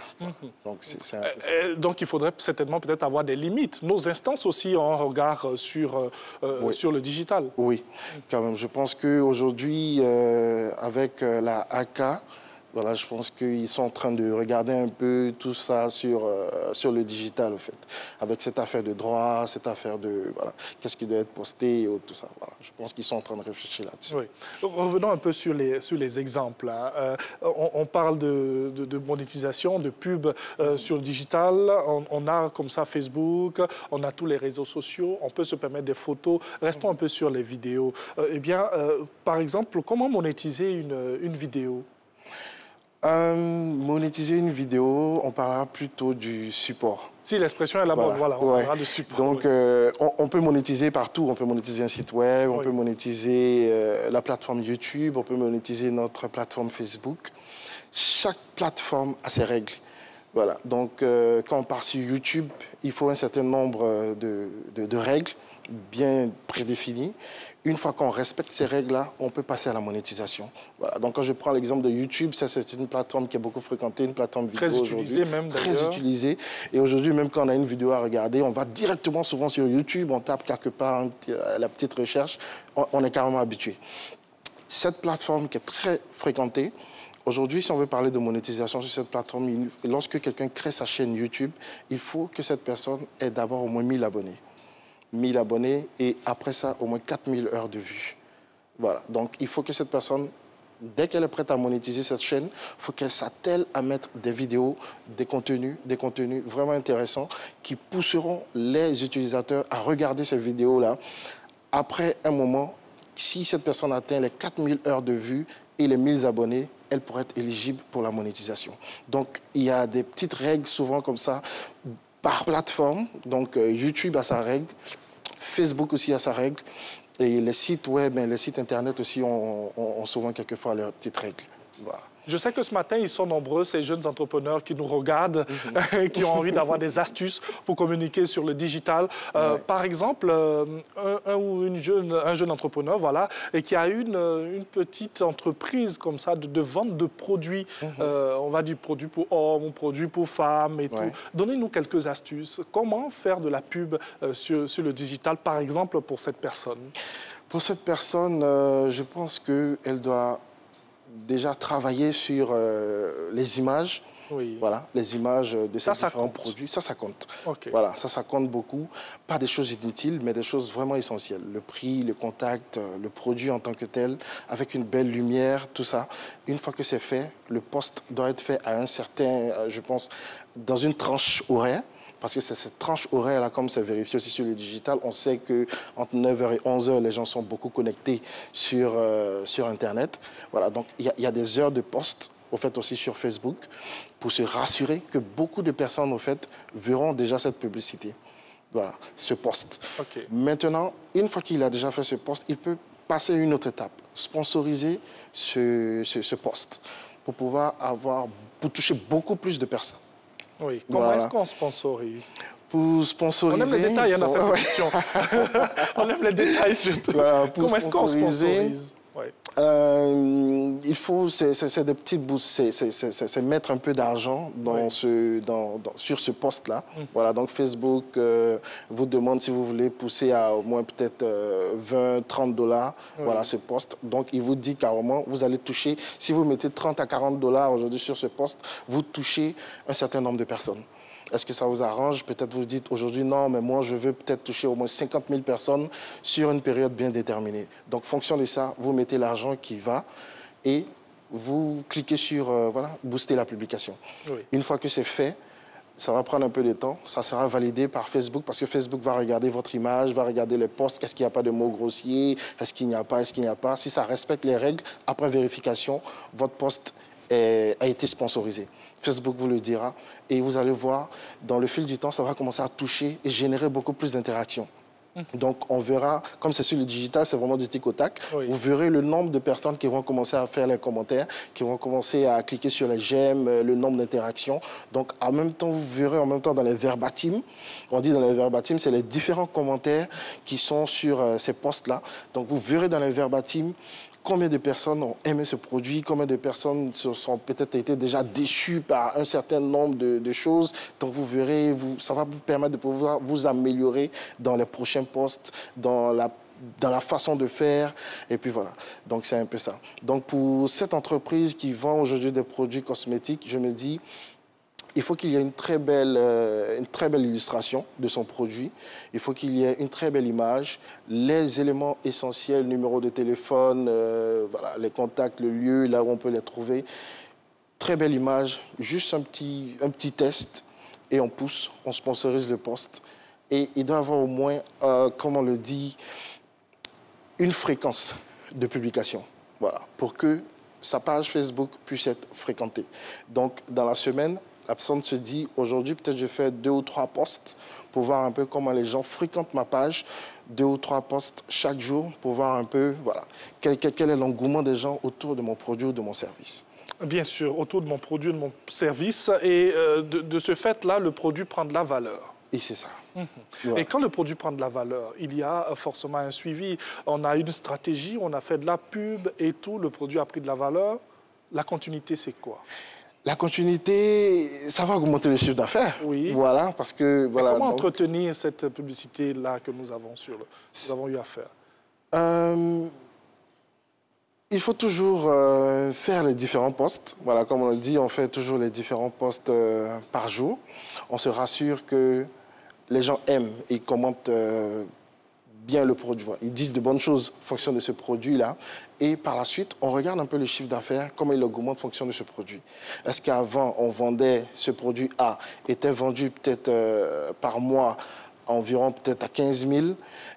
Donc il faudrait certainement peut-être avoir des limites. Nos instances aussi ont un regard sur le digital. Oui, quand même. Je pense qu'aujourd'hui, avec la AK, voilà, je pense qu'ils sont en train de regarder un peu tout ça sur le digital, en fait. Avec cette affaire de droit, cette affaire de... Voilà, qu'est-ce qui doit être posté, et tout ça. Voilà. Je pense qu'ils sont en train de réfléchir là-dessus. Oui. Revenons un peu sur les exemples. Hein. On parle de monétisation, de pub sur le digital. On a comme ça Facebook, on a tous les réseaux sociaux, on peut se permettre des photos. Restons un peu sur les vidéos. Par exemple, comment monétiser une vidéo? Monétiser une vidéo, on parlera plutôt du support. Si l'expression est la bonne, voilà, on parlera de support. Donc, on peut monétiser partout. On peut monétiser un site web, on peut monétiser la plateforme YouTube, on peut monétiser notre plateforme Facebook. Chaque plateforme a ses règles. Voilà. Donc, quand on part sur YouTube, il faut un certain nombre de règles bien prédéfinies. Une fois qu'on respecte ces règles-là, on peut passer à la monétisation. Voilà. Donc, quand je prends l'exemple de YouTube, ça, c'est une plateforme qui est beaucoup fréquentée, une plateforme vidéo très utilisée même, d'ailleurs. Très utilisée. Et aujourd'hui, même quand on a une vidéo à regarder, on va directement souvent sur YouTube, on tape quelque part la petite recherche, on est carrément habitué. Cette plateforme qui est très fréquentée, aujourd'hui, si on veut parler de monétisation sur cette plateforme, lorsque quelqu'un crée sa chaîne YouTube, il faut que cette personne ait d'abord au moins 1000 abonnés. 1000 abonnés et après ça, au moins 4000 heures de vues. Voilà. Donc, il faut que cette personne, dès qu'elle est prête à monétiser cette chaîne, il faut qu'elle s'attelle à mettre des vidéos, des contenus vraiment intéressants qui pousseront les utilisateurs à regarder ces vidéos-là. Après un moment, si cette personne atteint les 4000 heures de vues et les 1000 abonnés, elle pourrait être éligible pour la monétisation. Donc, il y a des petites règles souvent comme ça par plateforme. Donc, YouTube a sa règle, Facebook aussi a sa règle, et les sites web et les sites Internet aussi ont souvent quelquefois leurs petites règles. Voilà. Je sais que ce matin, ils sont nombreux, ces jeunes entrepreneurs qui nous regardent, qui ont envie d'avoir des astuces pour communiquer sur le digital. Par exemple, un jeune entrepreneur, voilà, et qui a une petite entreprise comme ça de vente de produits. On va dire produits pour hommes, produits pour femmes et tout. Donnez-nous quelques astuces. Comment faire de la pub sur le digital, par exemple, pour cette personne? Pour cette personne, je pense qu'elle doit déjà travailler sur les images, voilà, les images de ces différents produits. Ça compte. Voilà, ça compte beaucoup. Pas des choses inutiles, mais des choses vraiment essentielles. Le prix, le contact, le produit en tant que tel, avec une belle lumière, tout ça. Une fois que c'est fait, le post doit être fait à un certain, je pense, dans une tranche horaire. Parce que c'est cette tranche horaire-là, comme c'est vérifié aussi sur le digital, on sait qu'entre 9h et 11h, les gens sont beaucoup connectés sur Internet. Voilà, donc il y a des heures de post, au fait, aussi sur Facebook, pour se rassurer que beaucoup de personnes, au fait, verront déjà cette publicité. Voilà, ce post. Maintenant, une fois qu'il a déjà fait ce post, il peut passer à une autre étape, sponsoriser ce post, pour pouvoir toucher beaucoup pour beaucoup plus de personnes. Oui. Comment est-ce qu'on sponsorise? Pour sponsoriser... On aime les détails dans cette émission. On aime les détails surtout. Voilà, comment est-ce qu'on sponsorise? Il faut, c'est des petites bourses, c'est mettre un peu d'argent sur ce poste-là. Voilà, donc Facebook vous demande si vous voulez pousser à au moins peut-être 20, 30 $, voilà, ce poste. Donc, il vous dit carrément, vous allez toucher, si vous mettez 30 à 40 $ aujourd'hui sur ce poste, vous touchez un certain nombre de personnes. Est-ce que ça vous arrange? Peut-être vous dites aujourd'hui, non, mais moi, je veux peut-être toucher au moins 50 000 personnes sur une période bien déterminée. Donc, fonction de ça, vous mettez l'argent qui va et vous cliquez sur, voilà, booster la publication. Oui. Une fois que c'est fait, ça va prendre un peu de temps. Ça sera validé par Facebook parce que Facebook va regarder votre image, va regarder les posts. Qu'est-ce qu'il n'y a pas de mots grossiers? Est-ce qu'il n'y a pas? Est-ce qu'il n'y a pas? Si ça respecte les règles, après vérification, votre post a été sponsorisé. Facebook vous le dira et vous allez voir, dans le fil du temps, ça va commencer à toucher et générer beaucoup plus d'interactions. Donc, on verra, comme c'est sur le digital, c'est vraiment du tic au tac, vous verrez le nombre de personnes qui vont commencer à faire les commentaires, qui vont commencer à cliquer sur les j'aime, le nombre d'interactions. Donc, en même temps, vous verrez en même temps dans les verbatims, on dit dans les verbatims, c'est les différents commentaires qui sont sur ces posts-là. Donc, vous verrez dans les verbatims combien de personnes ont aimé ce produit, combien de personnes sont peut-être été déjà déçues par un certain nombre de choses. Donc, vous verrez, ça va vous permettre de pouvoir vous améliorer dans les prochains posts, dans la façon de faire. Et puis, voilà. Donc, c'est un peu ça. Donc, pour cette entreprise qui vend aujourd'hui des produits cosmétiques, je me dis, il faut qu'il y ait une très belle illustration de son produit. Il faut qu'il y ait une très belle image, les éléments essentiels, numéro de téléphone, voilà, les contacts, le lieu, là où on peut les trouver. Très belle image, juste un petit test et on pousse, on sponsorise le post. Et il doit avoir au moins, comme on le dit, une fréquence de publication, voilà, pour que sa page Facebook puisse être fréquentée. Donc, dans la semaine, la personne se dit, aujourd'hui, peut-être je fais 2 ou 3 posts pour voir un peu comment les gens fréquentent ma page. 2 ou 3 posts chaque jour pour voir un peu, voilà, quel est l'engouement des gens autour de mon produit ou de mon service. Bien sûr, autour de mon produit, de mon service. Et de ce fait-là, le produit prend de la valeur. Et c'est ça. Voilà. Et quand le produit prend de la valeur, il y a forcément un suivi. On a une stratégie, on a fait de la pub et tout, le produit a pris de la valeur. La continuité, c'est quoi? La continuité, ça va augmenter le chiffre d'affaires. Oui. Voilà, parce que... Voilà, comment entretenir cette publicité-là que nous avons eu à faire? Il faut toujours faire les différents posts. Voilà, comme on le dit, on fait toujours les différents posts par jour. On se rassure que les gens aiment et commentent bien le produit. Ils disent de bonnes choses en fonction de ce produit-là. Et par la suite, on regarde un peu le chiffre d'affaires, comment il augmente en fonction de ce produit. Est-ce qu'avant, on vendait ce produit A, était vendu peut-être par mois environ peut-être à 15 000.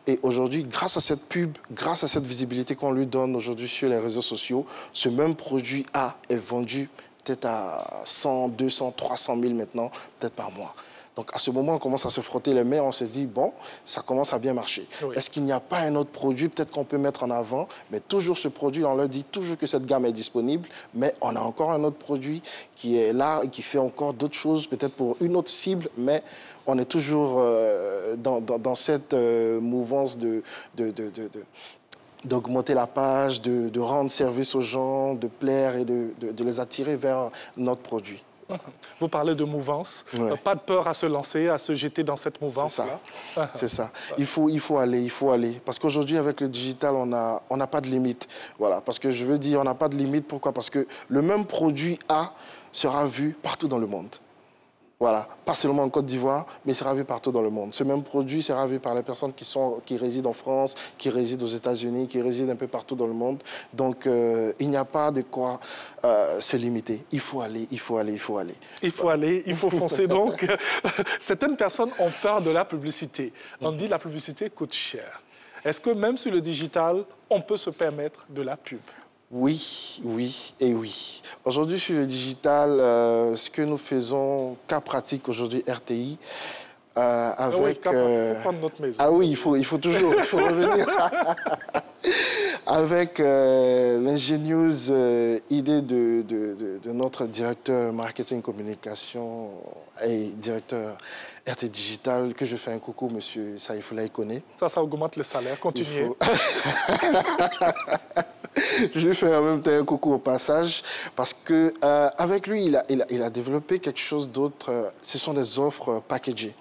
Et aujourd'hui, grâce à cette pub, grâce à cette visibilité qu'on lui donne aujourd'hui sur les réseaux sociaux, ce même produit A est vendu peut-être à 100, 200, 300 000 maintenant, peut-être par mois. Donc, à ce moment, on commence à se frotter les mains, on se dit, bon, ça commence à bien marcher. Oui. Est-ce qu'il n'y a pas un autre produit, peut-être qu'on peut mettre en avant, mais toujours ce produit, on leur dit toujours que cette gamme est disponible, mais on a encore un autre produit qui est là et qui fait encore d'autres choses, peut-être pour une autre cible, mais on est toujours dans cette mouvance d'augmenter la page, de rendre service aux gens, de plaire et de les attirer vers notre produit. Vous parlez de mouvance. Ouais. Pas de peur à se lancer, à se jeter dans cette mouvance-là. C'est ça. Il faut aller. Parce qu'aujourd'hui, avec le digital, on n'a pas de limite. Voilà. Parce que je veux dire, on n'a pas de limite. Pourquoi? Parce que le même produit A sera vu partout dans le monde. Voilà, pas seulement en Côte d'Ivoire, mais il sera vu partout dans le monde. Ce même produit sera vu par les personnes qui résident en France, qui résident aux États-Unis, qui résident un peu partout dans le monde. Donc, il n'y a pas de quoi se limiter. Il faut aller. Il faut aller, il faut foncer. Donc, certaines personnes ont peur de la publicité. On dit que la publicité coûte cher. Est-ce que même sur le digital, on peut se permettre de la pub? Oui. Aujourd'hui, sur le digital, ce que nous faisons, cas pratique aujourd'hui, RTI, avec... il faut prendre notre maison. Ah oui, il faut toujours revenir. Avec l'ingénieuse idée de notre directeur marketing communication et directeur RT Digital, que je fais un coucou, monsieur Saïfoulaye Koné. Ça augmente le salaire. Continuez. Je lui fais en même temps un coucou au passage parce que avec lui, il a développé quelque chose d'autre. Ce sont des offres packagées.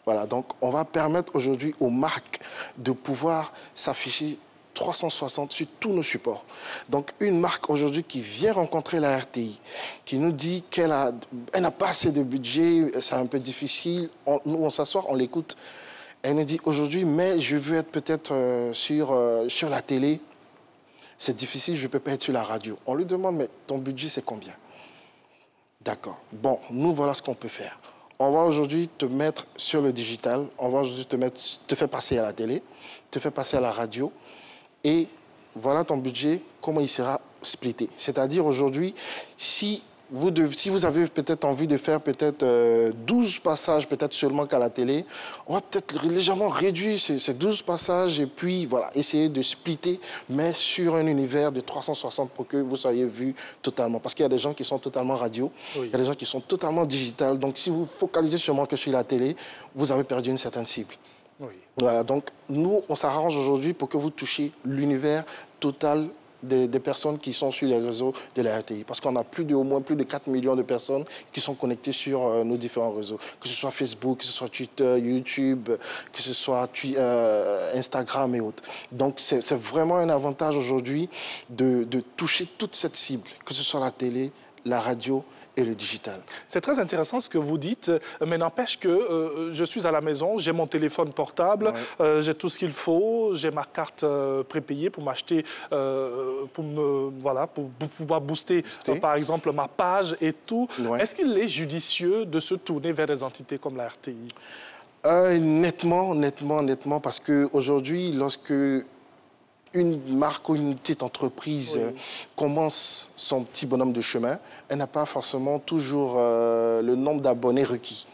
Voilà, donc on va permettre aujourd'hui aux marques de pouvoir s'afficher 360 sur tous nos supports. Donc une marque aujourd'hui qui vient rencontrer la RTI, qui nous dit qu'elle n'a pas assez de budget, c'est un peu difficile, nous on s'assoit, on l'écoute. Elle nous dit aujourd'hui, mais je veux être peut-être sur la télé. C'est difficile, je ne peux pas être sur la radio. On lui demande, mais ton budget, c'est combien? D'accord. Bon, nous, voilà ce qu'on peut faire. On va aujourd'hui te mettre sur le digital. On va aujourd'hui te faire passer à la télé, te faire passer à la radio. Et voilà ton budget, comment il sera splitté. C'est-à-dire aujourd'hui, si vous avez peut-être envie de faire peut-être 12 passages, peut-être seulement qu'à la télé, on va peut-être légèrement réduire ces 12 passages et puis voilà, essayer de splitter, mais sur un univers de 360 pour que vous soyez vus totalement. Parce qu'il y a des gens qui sont totalement radio, il y a des gens qui sont totalement digital. Donc si vous focalisez seulement que sur la télé, vous avez perdu une certaine cible. Oui. Voilà, donc nous, on s'arrange aujourd'hui pour que vous touchiez l'univers total des personnes qui sont sur les réseaux de la RTI. Parce qu'on a au moins plus de 4 millions de personnes qui sont connectées sur nos différents réseaux. Que ce soit Facebook, que ce soit Twitter, YouTube, que ce soit Instagram et autres. Donc c'est vraiment un avantage aujourd'hui de toucher toute cette cible, que ce soit la télé, la radio et le digital. C'est très intéressant ce que vous dites, mais n'empêche que je suis à la maison, j'ai mon téléphone portable, j'ai tout ce qu'il faut, j'ai ma carte prépayée pour m'acheter, pour pouvoir booster par exemple ma page et tout. Est-ce qu'il est judicieux de se tourner vers des entités comme la RTI? Nettement, parce qu'aujourd'hui, lorsque une marque ou une petite entreprise commence son petit bonhomme de chemin, elle n'a pas forcément toujours le nombre d'abonnés requis.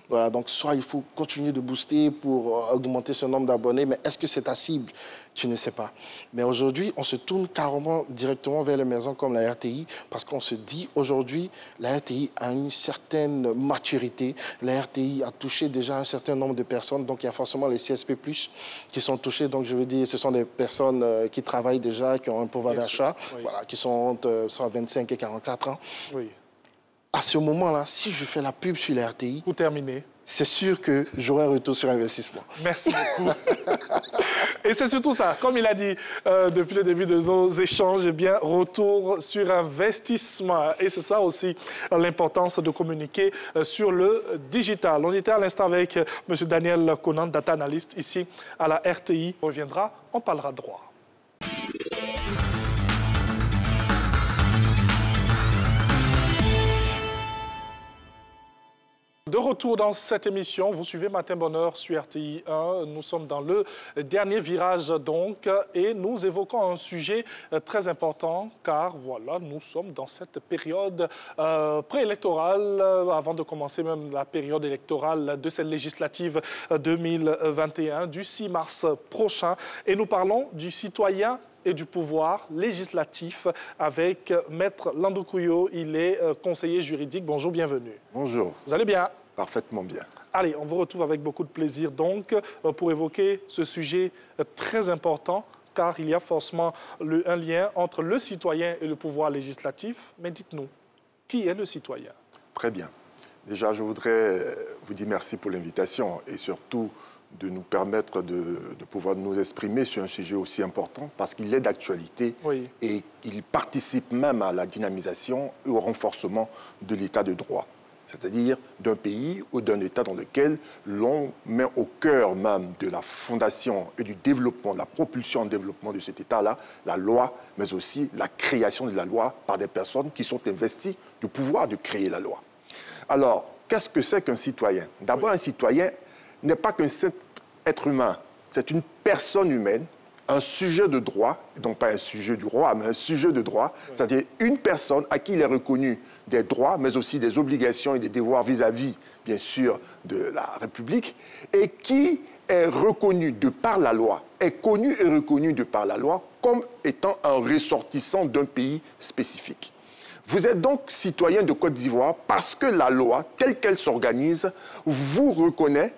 Voilà, donc soit il faut continuer de booster pour augmenter ce nombre d'abonnés, mais est-ce que c'est ta cible? Tu ne sais pas. Mais aujourd'hui, on se tourne carrément directement vers les maisons comme la RTI parce qu'on se dit aujourd'hui, la RTI a une certaine maturité, la RTI a touché déjà un certain nombre de personnes, donc il y a forcément les CSP+, qui sont touchés, donc je veux dire, ce sont des personnes qui travaillent déjà, qui ont un pouvoir d'achat, voilà, qui sont entre 25 et 44 ans. Oui. À ce moment-là, si je fais la pub sur la RTI, pour terminer, c'est sûr que j'aurai un retour sur investissement. Merci beaucoup. Et c'est surtout ça, comme il a dit depuis le début de nos échanges, eh bien, retour sur investissement. Et c'est ça aussi l'importance de communiquer sur le digital. On était à l'instant avec M. Daniel Conan, data analyst, ici à la RTI. On reviendra, on parlera droit. De retour dans cette émission, vous suivez Matin Bonheur sur RTI 1. Nous sommes dans le dernier virage donc et nous évoquons un sujet très important car voilà, nous sommes dans cette période préélectorale, avant de commencer même la période électorale de cette législative 2021 du 6 mars prochain. Et nous parlons du citoyen et du pouvoir législatif avec Maître Landoukouyot. Il est conseiller juridique. Bonjour, bienvenue. Bonjour. Vous allez bien? Parfaitement bien. Allez, on vous retrouve avec beaucoup de plaisir donc pour évoquer ce sujet très important car il y a forcément un lien entre le citoyen et le pouvoir législatif. Mais dites-nous, qui est le citoyen? Très bien. Déjà, je voudrais vous dire merci pour l'invitation et surtout de nous permettre de pouvoir nous exprimer sur un sujet aussi important parce qu'il est d'actualité et il participe même à la dynamisation et au renforcement de l'état de droit, c'est-à-dire d'un pays ou d'un État dans lequel l'on met au cœur même de la fondation et du développement, de la propulsion en développement de cet État-là, la loi, mais aussi la création de la loi par des personnes qui sont investies du pouvoir de créer la loi. Alors, qu'est-ce que c'est qu'un citoyen? D'abord, un citoyen n'est pas qu'un être humain, c'est une personne humaine, un sujet de droit, donc pas un sujet du roi, mais un sujet de droit, c'est-à-dire une personne à qui il est reconnu des droits, mais aussi des obligations et des devoirs vis-à-vis, bien sûr, de la République, et qui est reconnu de par la loi, est connu et reconnu de par la loi comme étant un ressortissant d'un pays spécifique. Vous êtes donc citoyen de Côte d'Ivoire parce que la loi, telle qu'elle s'organise, vous reconnaît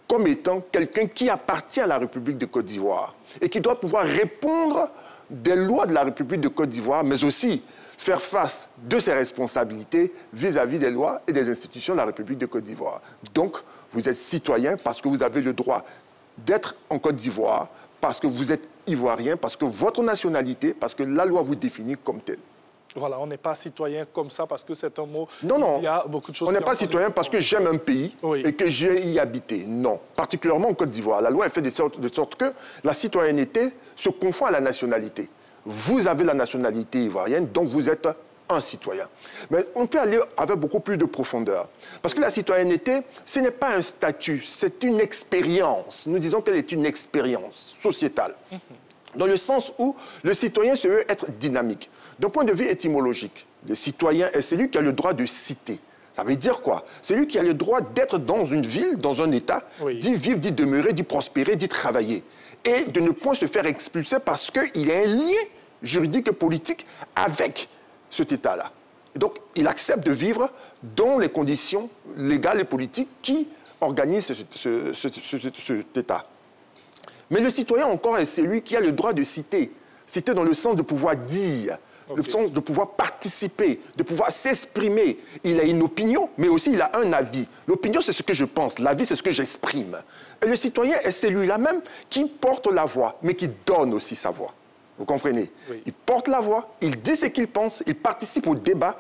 comme étant quelqu'un qui appartient à la République de Côte d'Ivoire et qui doit pouvoir répondre des lois de la République de Côte d'Ivoire, mais aussi faire face de ses responsabilités vis-à-vis des lois et des institutions de la République de Côte d'Ivoire. Donc, vous êtes citoyen parce que vous avez le droit d'être en Côte d'Ivoire, parce que vous êtes ivoirien, parce que votre nationalité, parce que la loi vous définit comme tel. Voilà, on n'est pas citoyen comme ça parce que c'est un mot... Non, non. Il y a beaucoup de choses... On n'est pas citoyen parce que j'aime un pays et que j'ai y habité. Non. Particulièrement en Côte d'Ivoire. La loi est faite de sorte que la citoyenneté se confond à la nationalité. Vous avez la nationalité ivoirienne, donc vous êtes un citoyen. Mais on peut aller avec beaucoup plus de profondeur. Parce que la citoyenneté, ce n'est pas un statut, c'est une expérience. Nous disons qu'elle est une expérience sociétale. Dans le sens où le citoyen se veut être dynamique. D'un point de vue étymologique, le citoyen est celui qui a le droit de citer. Ça veut dire quoi? C'est lui qui a le droit d'être dans une ville, dans un État, d'y vivre, d'y demeurer, d'y prospérer, d'y travailler. Et de ne point se faire expulser parce qu'il a un lien juridique et politique avec cet État-là. Donc, il accepte de vivre dans les conditions légales et politiques qui organisent cet État. Mais le citoyen encore est celui qui a le droit de citer. Citer dans le sens de pouvoir dire, le sens de pouvoir participer, de pouvoir s'exprimer. Il a une opinion, mais aussi il a un avis. L'opinion, c'est ce que je pense. L'avis, c'est ce que j'exprime. Et le citoyen est celui-là même qui porte la voix, mais qui donne aussi sa voix. Vous comprenez? Il porte la voix, il dit ce qu'il pense, il participe au débat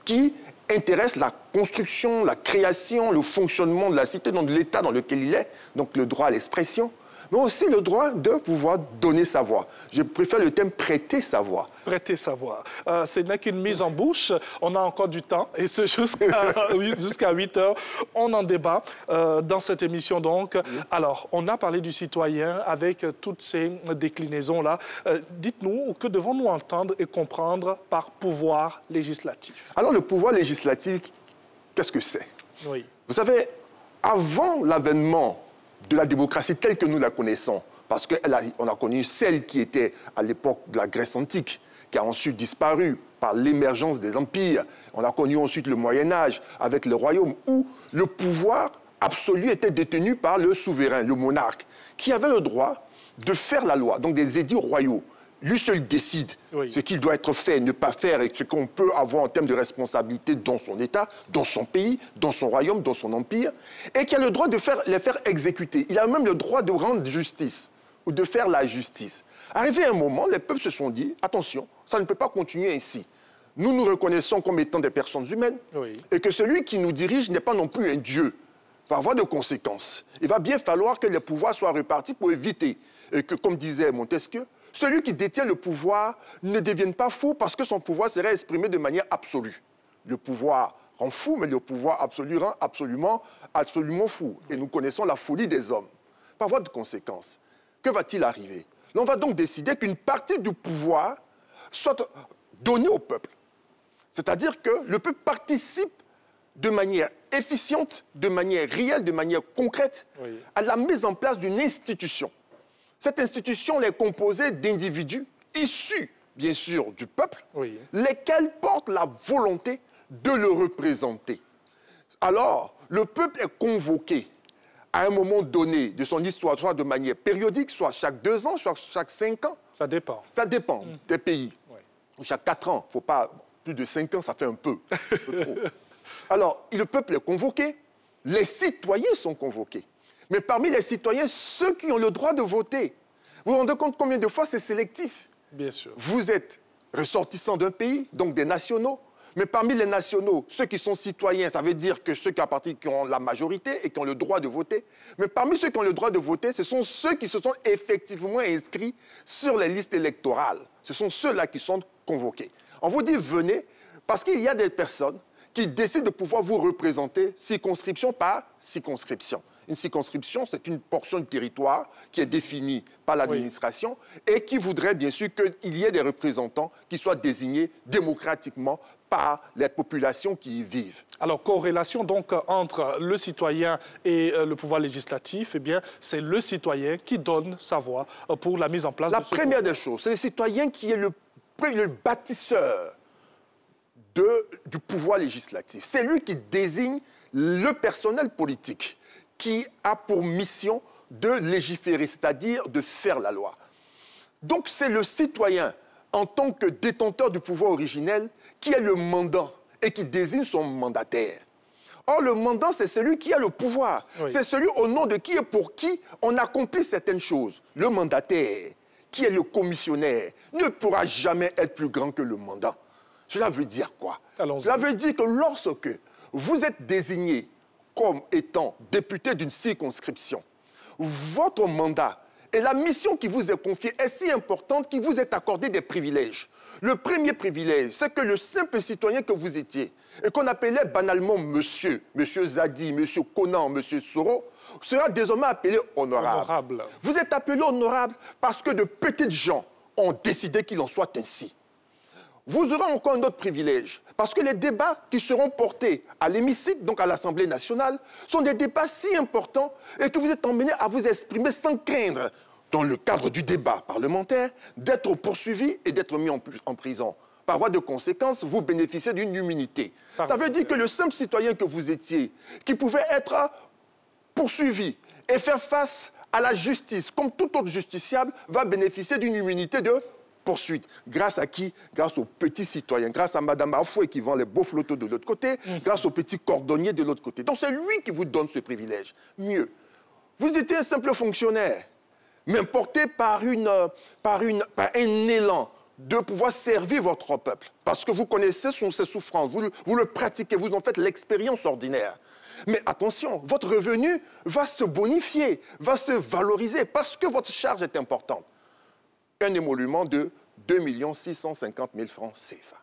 qui intéresse la construction, la création, le fonctionnement de la cité, de l'État dans lequel il est, donc le droit à l'expression, mais aussi le droit de pouvoir donner sa voix. Je préfère le terme « prêter sa voix ». Prêter sa voix. Ce n'est qu'une mise en bouche. On a encore du temps et c'est jusqu'à 8 heures. On en débat dans cette émission donc. Alors, on a parlé du citoyen avec toutes ces déclinaisons-là. Dites-nous, que devons-nous entendre et comprendre par pouvoir législatif? Alors, le pouvoir législatif, qu'est-ce que c'est? Vous savez, avant l'avènement de la démocratie telle que nous la connaissons, parce qu'on a connu celle qui était à l'époque de la Grèce antique, qui a ensuite disparu par l'émergence des empires. On a connu ensuite le Moyen-Âge avec le royaume, où le pouvoir absolu était détenu par le souverain, le monarque, qui avait le droit de faire la loi, donc des édits royaux. Lui seul décide ce qu'il doit être fait, ne pas faire, et ce qu'on peut avoir en termes de responsabilité dans son État, dans son pays, dans son royaume, dans son empire, et qui a le droit de les faire exécuter. Il a même le droit de rendre justice, ou de faire la justice. Arrivé à un moment, les peuples se sont dit, attention, ça ne peut pas continuer ainsi. Nous nous reconnaissons comme étant des personnes humaines, et que celui qui nous dirige n'est pas non plus un dieu. Par voie de conséquence, il va bien falloir que les pouvoirs soient répartis pour éviter, et que, comme disait Montesquieu, celui qui détient le pouvoir ne devienne pas fou parce que son pouvoir serait exprimé de manière absolue. Le pouvoir rend fou, mais le pouvoir absolu rend absolument fou. Et nous connaissons la folie des hommes. Par voie de conséquence, que va-t-il arriver? On va donc décider qu'une partie du pouvoir soit donnée au peuple. C'est-à-dire que le peuple participe de manière efficiente, de manière réelle, de manière concrète, à la mise en place d'une institution. Cette institution est composée d'individus issus, bien sûr, du peuple, lesquels portent la volonté de le représenter. Alors, le peuple est convoqué à un moment donné de son histoire, soit de manière périodique, soit chaque 2 ans, soit chaque 5 ans. Ça dépend. Ça dépend des pays. Chaque 4 ans, il ne faut pas... Plus de 5 ans, ça fait un peu trop. Alors, le peuple est convoqué, les citoyens sont convoqués. Mais parmi les citoyens, ceux qui ont le droit de voter, vous vous rendez compte combien de fois c'est sélectif? Bien sûr. Vous êtes ressortissants d'un pays, donc des nationaux, mais parmi les nationaux, ceux qui sont citoyens, ça veut dire que ceux qui ont la majorité et qui ont le droit de voter, mais parmi ceux qui ont le droit de voter, ce sont ceux qui se sont effectivement inscrits sur les listes électorales. Ce sont ceux-là qui sont convoqués. On vous dit venez, parce qu'il y a des personnes qui décident de pouvoir vous représenter circonscription par circonscription. Une circonscription, c'est une portion de territoire qui est définie par l'administration et qui voudrait bien sûr qu'il y ait des représentants qui soient désignés démocratiquement par les populations qui y vivent. Alors, corrélation donc entre le citoyen et le pouvoir législatif, eh bien, c'est le citoyen qui donne sa voix pour la mise en place de ce pouvoir. La première des choses, c'est le citoyen qui est le bâtisseur du pouvoir législatif. C'est lui qui désigne le personnel politique qui a pour mission de légiférer, c'est-à-dire de faire la loi. Donc c'est le citoyen, en tant que détenteur du pouvoir originel, qui est le mandant et qui désigne son mandataire. Or, le mandant, c'est celui qui a le pouvoir. Oui. C'est celui au nom de qui et pour qui on accomplit certaines choses. Le mandataire, qui est le commissionnaire, ne pourra jamais être plus grand que le mandant. Cela veut dire quoi? Cela veut dire que lorsque vous êtes désigné comme étant député d'une circonscription, votre mandat et la mission qui vous est confiée est si importante qu'il vous est accordé des privilèges. Le premier privilège, c'est que le simple citoyen que vous étiez, et qu'on appelait banalement monsieur Zadi, monsieur Conan, monsieur Soro, sera désormais appelé honorable. Vous êtes appelé honorable parce que de petites gens ont décidé qu'il en soit ainsi. Vous aurez encore un autre privilège, parce que les débats qui seront portés à l'hémicycle, donc à l'Assemblée nationale, sont des débats si importants et que vous êtes emmenés à vous exprimer sans craindre, dans le cadre du débat parlementaire, d'être poursuivi et d'être mis en prison. Par voie de conséquence, vous bénéficiez d'une immunité. Ça veut dire que le simple citoyen que vous étiez, qui pouvait être poursuivi et faire face à la justice, comme tout autre justiciable, va bénéficier d'une immunité de poursuite. Grâce à qui? Grâce aux petits citoyens, grâce à Mme Afoué qui vend les beaux flotteux de l'autre côté, grâce aux petits cordonniers de l'autre côté. Donc c'est lui qui vous donne ce privilège. Mieux, vous étiez un simple fonctionnaire, mais porté par un élan de pouvoir servir votre peuple. Parce que vous connaissez ses souffrances, vous le pratiquez, vous en faites l'expérience ordinaire. Mais attention, votre revenu va se bonifier, va se valoriser, parce que votre charge est importante. Un émolument de 2 650 000 francs CFA.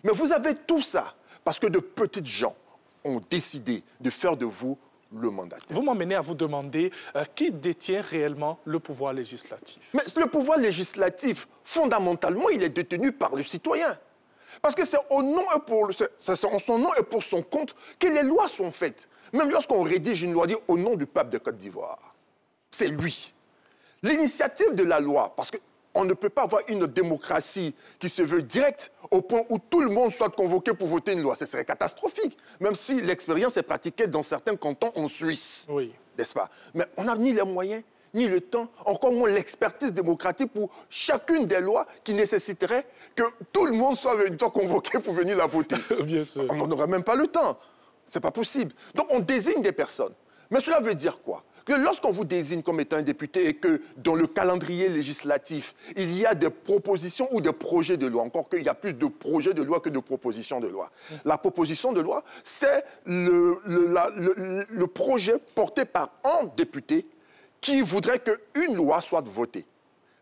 Mais vous avez tout ça parce que de petites gens ont décidé de faire de vous le mandataire. Vous m'emmenez à vous demander qui détient réellement le pouvoir législatif. Mais le pouvoir législatif, fondamentalement, il est détenu par le citoyen. Parce que c'est en son nom et pour son compte que les lois sont faites. Même lorsqu'on rédige une loi, dit au nom du peuple de Côte d'Ivoire. C'est lui. L'initiative de la loi, parce qu'on ne peut pas avoir une démocratie qui se veut directe au point où tout le monde soit convoqué pour voter une loi. Ce serait catastrophique, même si l'expérience est pratiquée dans certains cantons en Suisse. Oui. N'est-ce pas? Mais on n'a ni les moyens, ni le temps, encore moins l'expertise démocratique pour chacune des lois qui nécessiterait que tout le monde soit convoqué pour venir la voter. Bien sûr. On n'aurait même pas le temps. Ce n'est pas possible. Donc on désigne des personnes. Mais cela veut dire quoi? Que lorsqu'on vous désigne comme étant un député et que dans le calendrier législatif, il y a des propositions ou des projets de loi, encore qu'il y a plus de projets de loi que de propositions de loi. La proposition de loi, c'est le projet porté par un député qui voudrait qu'une loi soit votée.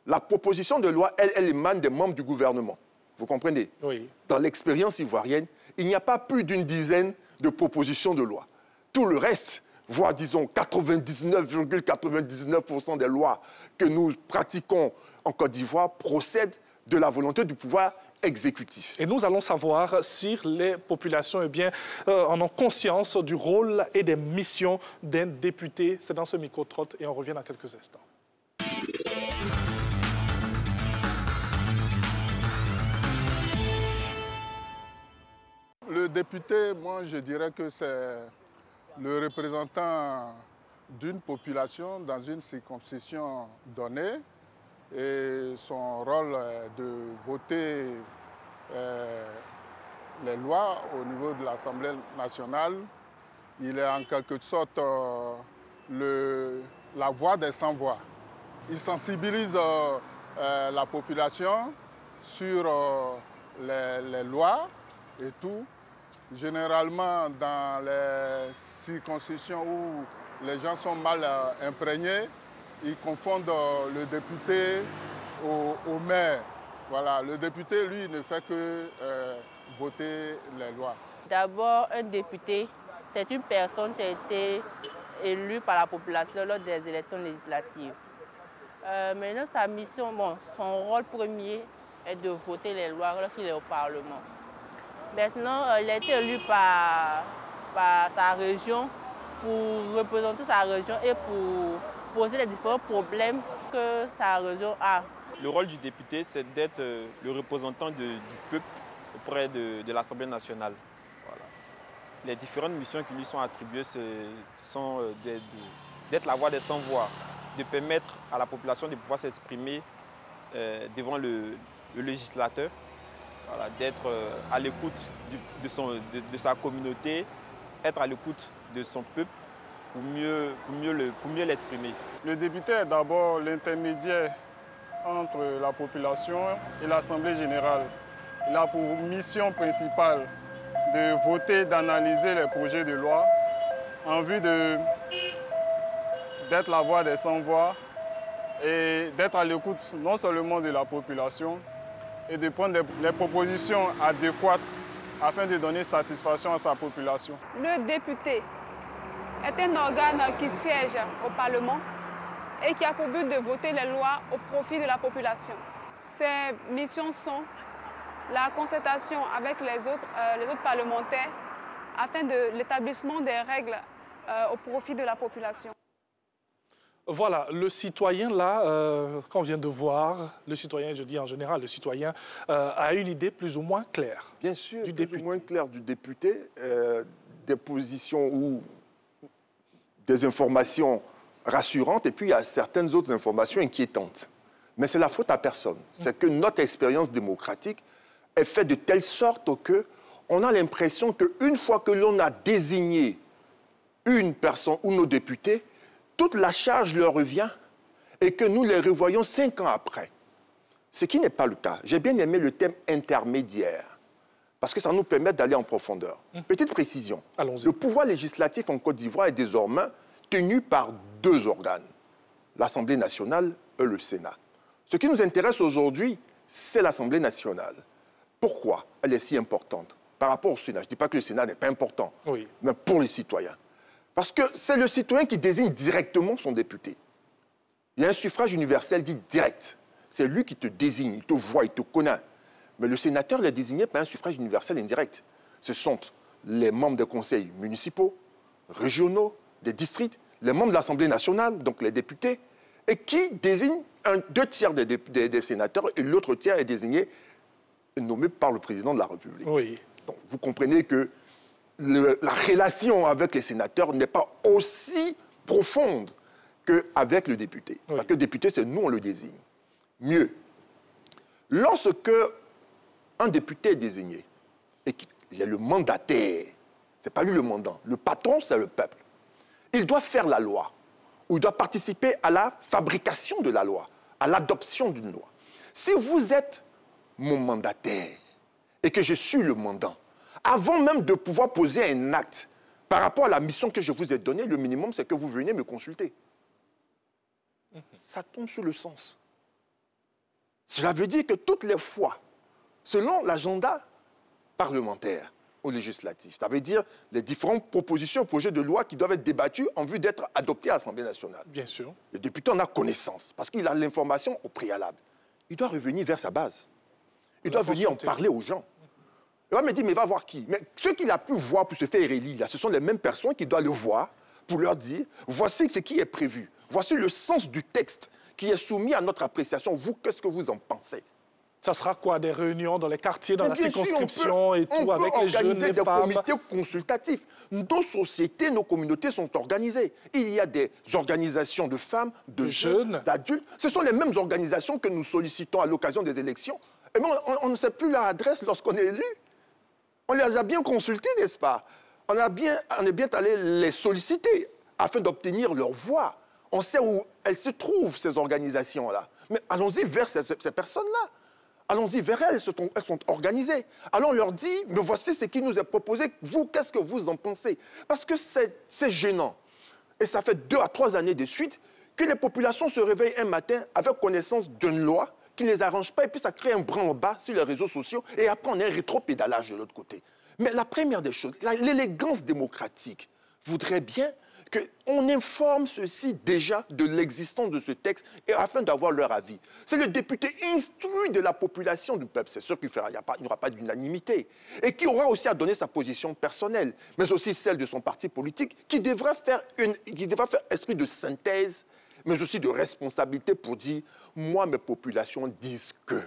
La proposition de loi, elle émane des membres du gouvernement. Vous comprenez? Oui. Dans l'expérience ivoirienne, il n'y a pas plus d'une dizaine de propositions de loi. Tout le reste, voire disons 99,99% des lois que nous pratiquons en Côte d'Ivoire procèdent de la volonté du pouvoir exécutif. Et nous allons savoir si les populations en ont conscience du rôle et des missions d'un député. C'est dans ce micro-trottoir et on revient dans quelques instants. Le député, moi je dirais que c'est le représentant d'une population dans une circonscription donnée et son rôle est de voter les lois au niveau de l'Assemblée nationale. Il est en quelque sorte la voix des sans-voix. Il sensibilise la population sur les lois et tout. Généralement, dans les circonscriptions où les gens sont mal imprégnés, ils confondent le député au maire. Voilà, le député, lui, ne fait que voter les lois. D'abord, un député, c'est une personne qui a été élue par la population lors des élections législatives. Maintenant, sa mission, son rôle premier est de voter les lois lorsqu'il est au Parlement. Maintenant, il a été élu par sa région pour représenter sa région et pour poser les différents problèmes que sa région a. Le rôle du député, c'est d'être le représentant du peuple auprès de l'Assemblée nationale. Voilà. les différentes missions qui lui sont attribuées sont d'être la voix des sans-voix, de permettre à la population de pouvoir s'exprimer devant le législateur, voilà, d'être à l'écoute de sa communauté, être à l'écoute de son peuple pour mieux l'exprimer. Le député est d'abord l'intermédiaire entre la population et l'Assemblée générale. Il a pour mission principale de voter, d'analyser les projets de loi en vue d'être la voix des sans-voix et d'être à l'écoute non seulement de la population et de prendre les propositions adéquates afin de donner satisfaction à sa population. Le député est un organe qui siège au Parlement et qui a pour but de voter les lois au profit de la population. Ses missions sont la concertation avec les autres parlementaires afin de l'établissement des règles au profit de la population. Voilà, le citoyen, là, qu'on vient de voir, le citoyen, je dis en général, le citoyen a une idée plus ou moins claire. Bien sûr, plus ou moins claire du député, des positions ou des informations rassurantes, et puis il y a certaines autres informations inquiétantes. Mais c'est la faute à personne. C'est que notre expérience démocratique est faite de telle sorte qu'on a l'impression qu'une fois que l'on a désigné une personne ou nos députés, toute la charge leur revient et que nous les revoyons 5 ans après. Ce qui n'est pas le cas. J'ai bien aimé le thème intermédiaire parce que ça nous permet d'aller en profondeur. Petite précision. Le pouvoir législatif en Côte d'Ivoire est désormais tenu par 2 organes, l'Assemblée nationale et le Sénat. Ce qui nous intéresse aujourd'hui, c'est l'Assemblée nationale. Pourquoi elle est si importante par rapport au Sénat? Je ne dis pas que le Sénat n'est pas important, mais pour les citoyens. Parce que c'est le citoyen qui désigne directement son député. Il y a un suffrage universel dit direct. C'est lui qui te désigne, il te voit, il te connaît. Mais le sénateur est désigné par un suffrage universel indirect. Ce sont les membres des conseils municipaux, régionaux, des districts, les membres de l'Assemblée nationale, donc les députés, et qui désignent 2 tiers des sénateurs et l'autre tiers est désigné, nommé par le président de la République. Donc vous comprenez que la relation avec les sénateurs n'est pas aussi profonde qu'avec le député. Parce que le député, c'est nous, on le désigne. Mieux, lorsque un député est désigné, et qu'il y a le mandataire, ce n'est pas lui le mandant, le patron, c'est le peuple, il doit faire la loi, ou il doit participer à la fabrication de la loi, à l'adoption d'une loi. Si vous êtes mon mandataire et que je suis le mandant, avant même de pouvoir poser un acte par rapport à la mission que je vous ai donnée, le minimum, c'est que vous veniez me consulter. Ça tombe sur le sens. Cela veut dire que toutes les fois, selon l'agenda parlementaire ou législatif, ça veut dire les différentes propositions, projets de loi qui doivent être débattus en vue d'être adoptés à l'Assemblée nationale. Bien sûr. Le député en a connaissance parce qu'il a l'information au préalable. Il doit revenir vers sa base. Il doit venir en parler aux gens. Il va me dire, mais va voir qui? Mais ceux qu'il a pu voir pour se faire élire, ce sont les mêmes personnes qui doivent le voir pour leur dire, voici ce qui est prévu. Voici le sens du texte qui est soumis à notre appréciation. Vous, qu'est-ce que vous en pensez? Ça sera quoi? Des réunions dans les quartiers, dans la circonscription et tout, avec les jeunes, les femmes? On peut organiser des comités consultatifs. Nos sociétés, nos communautés sont organisées. Il y a des organisations de femmes, de jeunes, d'adultes. Ce sont les mêmes organisations que nous sollicitons à l'occasion des élections. Et même, on ne sait plus leur adresse lorsqu'on est élu. On les a bien consultés, n'est-ce pas? On est bien allé les solliciter afin d'obtenir leur voix. On sait où elles se trouvent, ces organisations-là. Mais allons-y vers ces personnes-là. Allons-y vers elles, elles sont organisées. Allons leur dire, mais voici ce qui nous est proposé. Vous, qu'est-ce que vous en pensez? Parce que c'est gênant. Et ça fait 2 à 3 années de suite que les populations se réveillent un matin avec connaissance d'une loi qui ne les arrange pas, et puis ça crée un branle-bas sur les réseaux sociaux, et après on a un rétropédalage de l'autre côté. Mais la première des choses, l'élégance démocratique voudrait bien qu'on informe ceux-ci déjà de l'existence de ce texte et afin d'avoir leur avis. C'est le député instruit de la population du peuple, c'est sûr qu'il n'y aura pas d'unanimité, et qui aura aussi à donner sa position personnelle, mais aussi celle de son parti politique, qui devra faire esprit de synthèse, mais aussi de responsabilité pour dire, moi, mes populations disent que.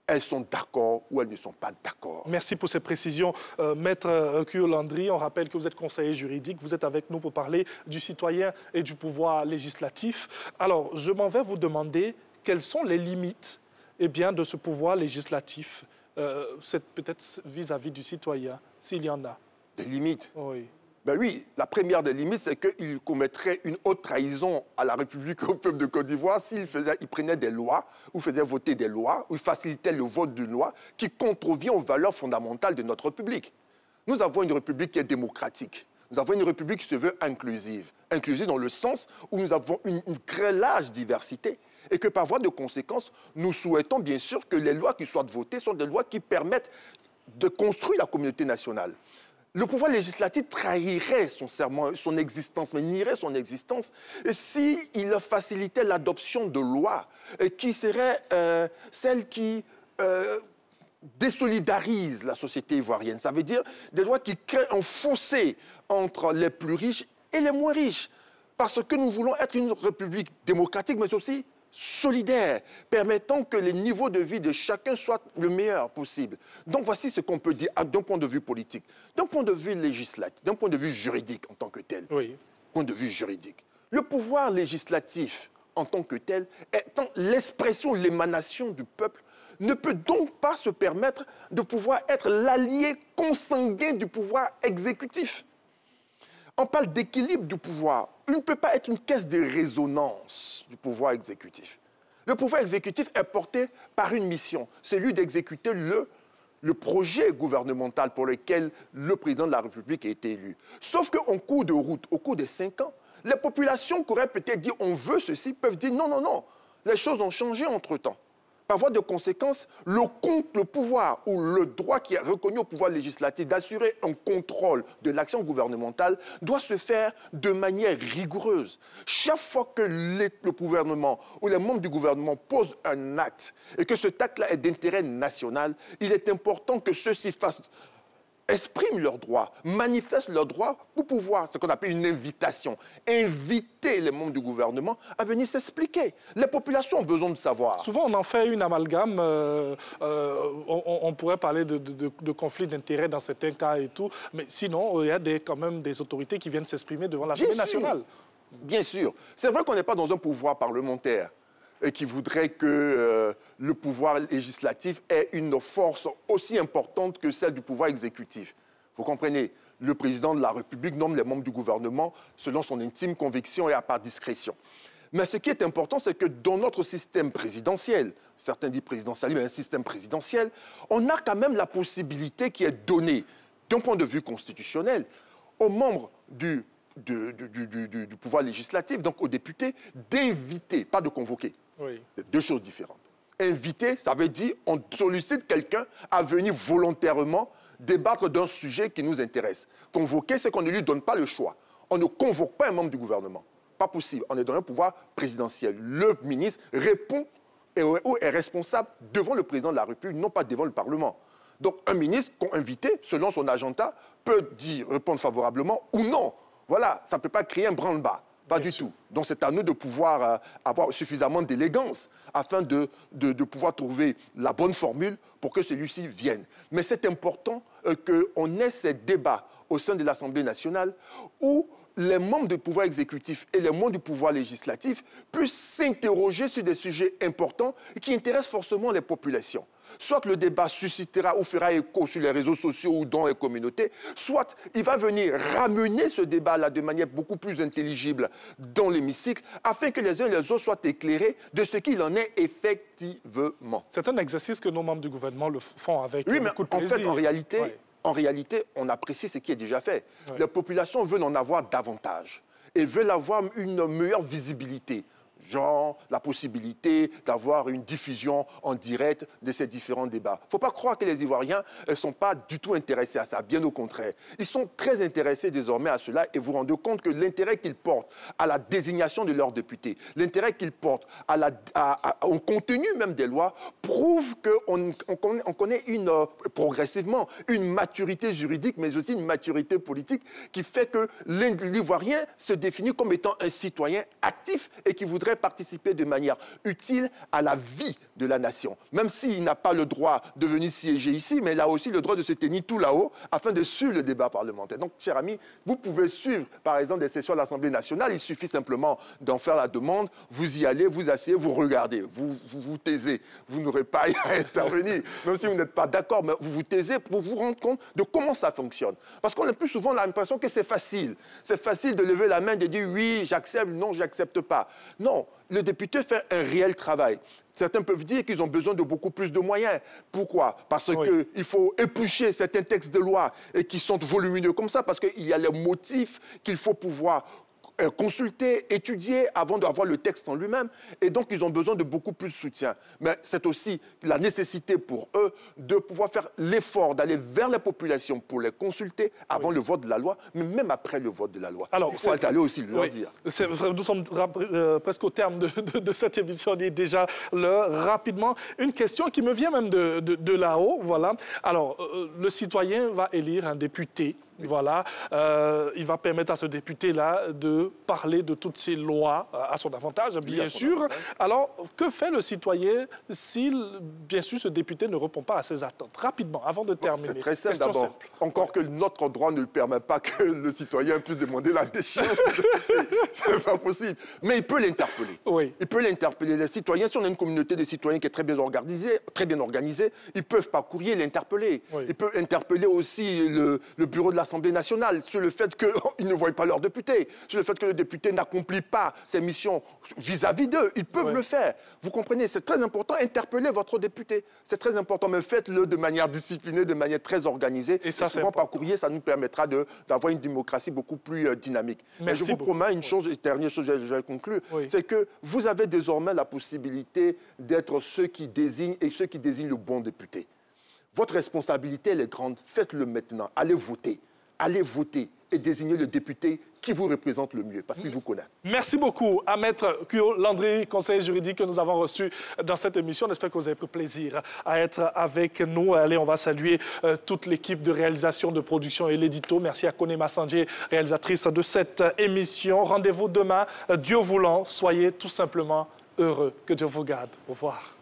elles sont d'accord ou elles ne sont pas d'accord. Merci pour ces précisions. Maître Cuyo-Landry, on rappelle que vous êtes conseiller juridique. Vous êtes avec nous pour parler du citoyen et du pouvoir législatif. Alors, je m'en vais vous demander quelles sont les limites de ce pouvoir législatif, peut-être vis-à-vis du citoyen, s'il y en a. Des limites? Oui. Ben oui, la première des limites, c'est qu'il commettrait une haute trahison à la République et au peuple de Côte d'Ivoire s'il prenait des lois, ou faisait voter des lois, ou facilitait le vote d'une loi qui contrevient aux valeurs fondamentales de notre République. Nous avons une République qui est démocratique. Nous avons une République qui se veut inclusive. Inclusive dans le sens où nous avons une très large diversité. Et que par voie de conséquence, nous souhaitons bien sûr que les lois qui soient votées sont des lois qui permettent de construire la communauté nationale. Le pouvoir législatif trahirait son serment, son existence, mais nierait son existence s'il facilitait l'adoption de lois qui seraient celles qui désolidarisent la société ivoirienne. Ça veut dire des lois qui créent un fossé entre les plus riches et les moins riches. Parce que nous voulons être une république démocratique, mais aussi solidaire, permettant que les niveaux de vie de chacun soient le meilleur possible. Donc voici ce qu'on peut dire d'un point de vue politique, d'un point de vue législatif, d'un point de vue juridique en tant que tel. Oui. Point de vue juridique. Le pouvoir législatif en tant que tel, étant l'expression, l'émanation du peuple, ne peut donc pas se permettre de pouvoir être l'allié consanguin du pouvoir exécutif. On parle d'équilibre du pouvoir. Il ne peut pas être une caisse de résonance du pouvoir exécutif. Le pouvoir exécutif est porté par une mission, celui d'exécuter le projet gouvernemental pour lequel le président de la République a été élu. Sauf qu'en cours de route, au cours des 5 ans, les populations qui auraient peut-être dit « on veut ceci » peuvent dire « non, non, non, les choses ont changé entre-temps ». Par voie de conséquence, le pouvoir ou le droit qui est reconnu au pouvoir législatif d'assurer un contrôle de l'action gouvernementale doit se faire de manière rigoureuse. Chaque fois que le gouvernement ou les membres du gouvernement posent un acte et que cet acte-là est d'intérêt national, il est important que ceux-ci expriment leurs droits, manifestent leurs droits pour pouvoir, ce qu'on appelle une invitation, inviter les membres du gouvernement à venir s'expliquer. Les populations ont besoin de savoir. Souvent, on en fait une amalgame. On pourrait parler de conflit d'intérêts dans certains cas et tout, mais sinon, il y a quand même des autorités qui viennent s'exprimer devant l'Assemblée nationale. Bien sûr. C'est vrai qu'on n'est pas dans un pouvoir parlementaire et qui voudrait que le pouvoir législatif ait une force aussi importante que celle du pouvoir exécutif. Vous comprenez, le président de la République nomme les membres du gouvernement selon son intime conviction et à part discrétion. Mais ce qui est important, c'est que dans notre système présidentiel, certains disent présidentiel, mais un système présidentiel, on a quand même la possibilité qui est donnée, d'un point de vue constitutionnel, aux membres du pouvoir législatif, donc aux députés, d'inviter, pas de convoquer. Oui. C'est deux choses différentes. Inviter, ça veut dire on sollicite quelqu'un à venir volontairement débattre d'un sujet qui nous intéresse. Convoquer, c'est qu'on ne lui donne pas le choix. On ne convoque pas un membre du gouvernement. Pas possible. On est dans un pouvoir présidentiel. Le ministre répond et est responsable devant le président de la République, non pas devant le Parlement. Donc un ministre qu'on invité, selon son agenda, peut répondre favorablement ou non. Voilà, ça ne peut pas créer un branle-bas. Pas du tout. Donc c'est à nous de pouvoir avoir suffisamment d'élégance afin de pouvoir trouver la bonne formule pour que celui-ci vienne. Mais c'est important qu'on ait ces débats au sein de l'Assemblée nationale où les membres du pouvoir exécutif et les membres du pouvoir législatif puissent s'interroger sur des sujets importants qui intéressent forcément les populations. Soit le débat suscitera ou fera écho sur les réseaux sociaux ou dans les communautés, soit il va venir ramener ce débat-là de manière beaucoup plus intelligible dans l'hémicycle, afin que les uns et les autres soient éclairés de ce qu'il en est effectivement. C'est un exercice que nos membres du gouvernement le font avec beaucoup de plaisir. En fait, en réalité, on apprécie ce qui est déjà fait. Oui. Les populations veulent en avoir davantage et veulent avoir une meilleure visibilité. Genre la possibilité d'avoir une diffusion en direct de ces différents débats. Il ne faut pas croire que les Ivoiriens ne sont pas du tout intéressés à ça, bien au contraire. Ils sont très intéressés désormais à cela et vous vous rendez compte que l'intérêt qu'ils portent à la désignation de leurs députés, l'intérêt qu'ils portent au contenu même des lois, prouve qu'on connaît progressivement une maturité juridique, mais aussi une maturité politique qui fait que l'Ivoirien se définit comme étant un citoyen actif et qui voudrait pourrait participer de manière utile à la vie de la nation. Même s'il n'a pas le droit de venir siéger ici, mais il a aussi le droit de se tenir tout là-haut afin de suivre le débat parlementaire. Donc, chers amis, vous pouvez suivre, par exemple, des sessions de l'Assemblée nationale. Il suffit simplement d'en faire la demande. Vous y allez, vous asseyez, vous regardez, vous taisez. Vous n'aurez pas à intervenir, même si vous n'êtes pas d'accord, mais vous vous taisez pour vous rendre compte de comment ça fonctionne. Parce qu'on a plus souvent l'impression que c'est facile. C'est facile de lever la main et de dire oui, j'accepte, non, j'accepte pas. Non, le député fait un réel travail. Certains peuvent dire qu'ils ont besoin de beaucoup plus de moyens. Pourquoi? Parce qu'il faut éplucher certains textes de loi et qui sont volumineux comme ça, parce qu'il y a les motifs qu'il faut pouvoir consulter, étudier avant d'avoir le texte en lui-même. Et donc, ils ont besoin de beaucoup plus de soutien. Mais c'est aussi la nécessité pour eux de pouvoir faire l'effort d'aller vers la population pour les consulter avant le vote de la loi, mais même après le vote de la loi. Alors, il faut aller aussi leur dire. Nous sommes presque au terme de cette émission. Il est déjà l'heure. Rapidement, une question qui me vient même de là-haut. Voilà. Alors, le citoyen va élire un député. Voilà, il va permettre à ce député-là de parler de toutes ces lois à son avantage, bien sûr. Alors, que fait le citoyen si, bien sûr, ce député ne répond pas à ses attentes? Rapidement, avant de terminer. C'est très simple d'abord. Encore que notre droit ne permet pas que le citoyen puisse demander la déchéance. C'est pas possible. Mais il peut l'interpeller. Oui. Il peut l'interpeller. Les citoyens, si on a une communauté de citoyens qui est très bien organisée, ils peuvent par courrier l'interpeller. Oui. Ils peuvent interpeller aussi le bureau de l'Assemblée nationale sur le fait qu'ils ne voient pas leurs députés, sur le fait que le député n'accomplit pas ses missions vis-à-vis d'eux. Ils peuvent le faire. Vous comprenez, c'est très important. Interpellez votre député. C'est très important, mais faites-le de manière disciplinée, de manière très organisée. Et ça, souvent par courrier, ça nous permettra d'avoir une démocratie beaucoup plus dynamique. Mais je vous promets une chose, dernière chose, je vais conclure, c'est que vous avez désormais la possibilité d'être ceux qui désignent et ceux qui désignent le bon député. Votre responsabilité, elle est grande. Faites-le maintenant. Allez voter. Allez voter et désigner le député qui vous représente le mieux, parce qu'il vous connaît. Merci beaucoup à Maître Kuo Landry, conseiller juridique que nous avons reçu dans cette émission. J'espère que vous avez pris plaisir à être avec nous. Allez, on va saluer toute l'équipe de réalisation, de production et l'édito. Merci à Kone Massanjé, réalisatrice de cette émission. Rendez-vous demain, Dieu voulant. Soyez tout simplement heureux. Que Dieu vous garde. Au revoir.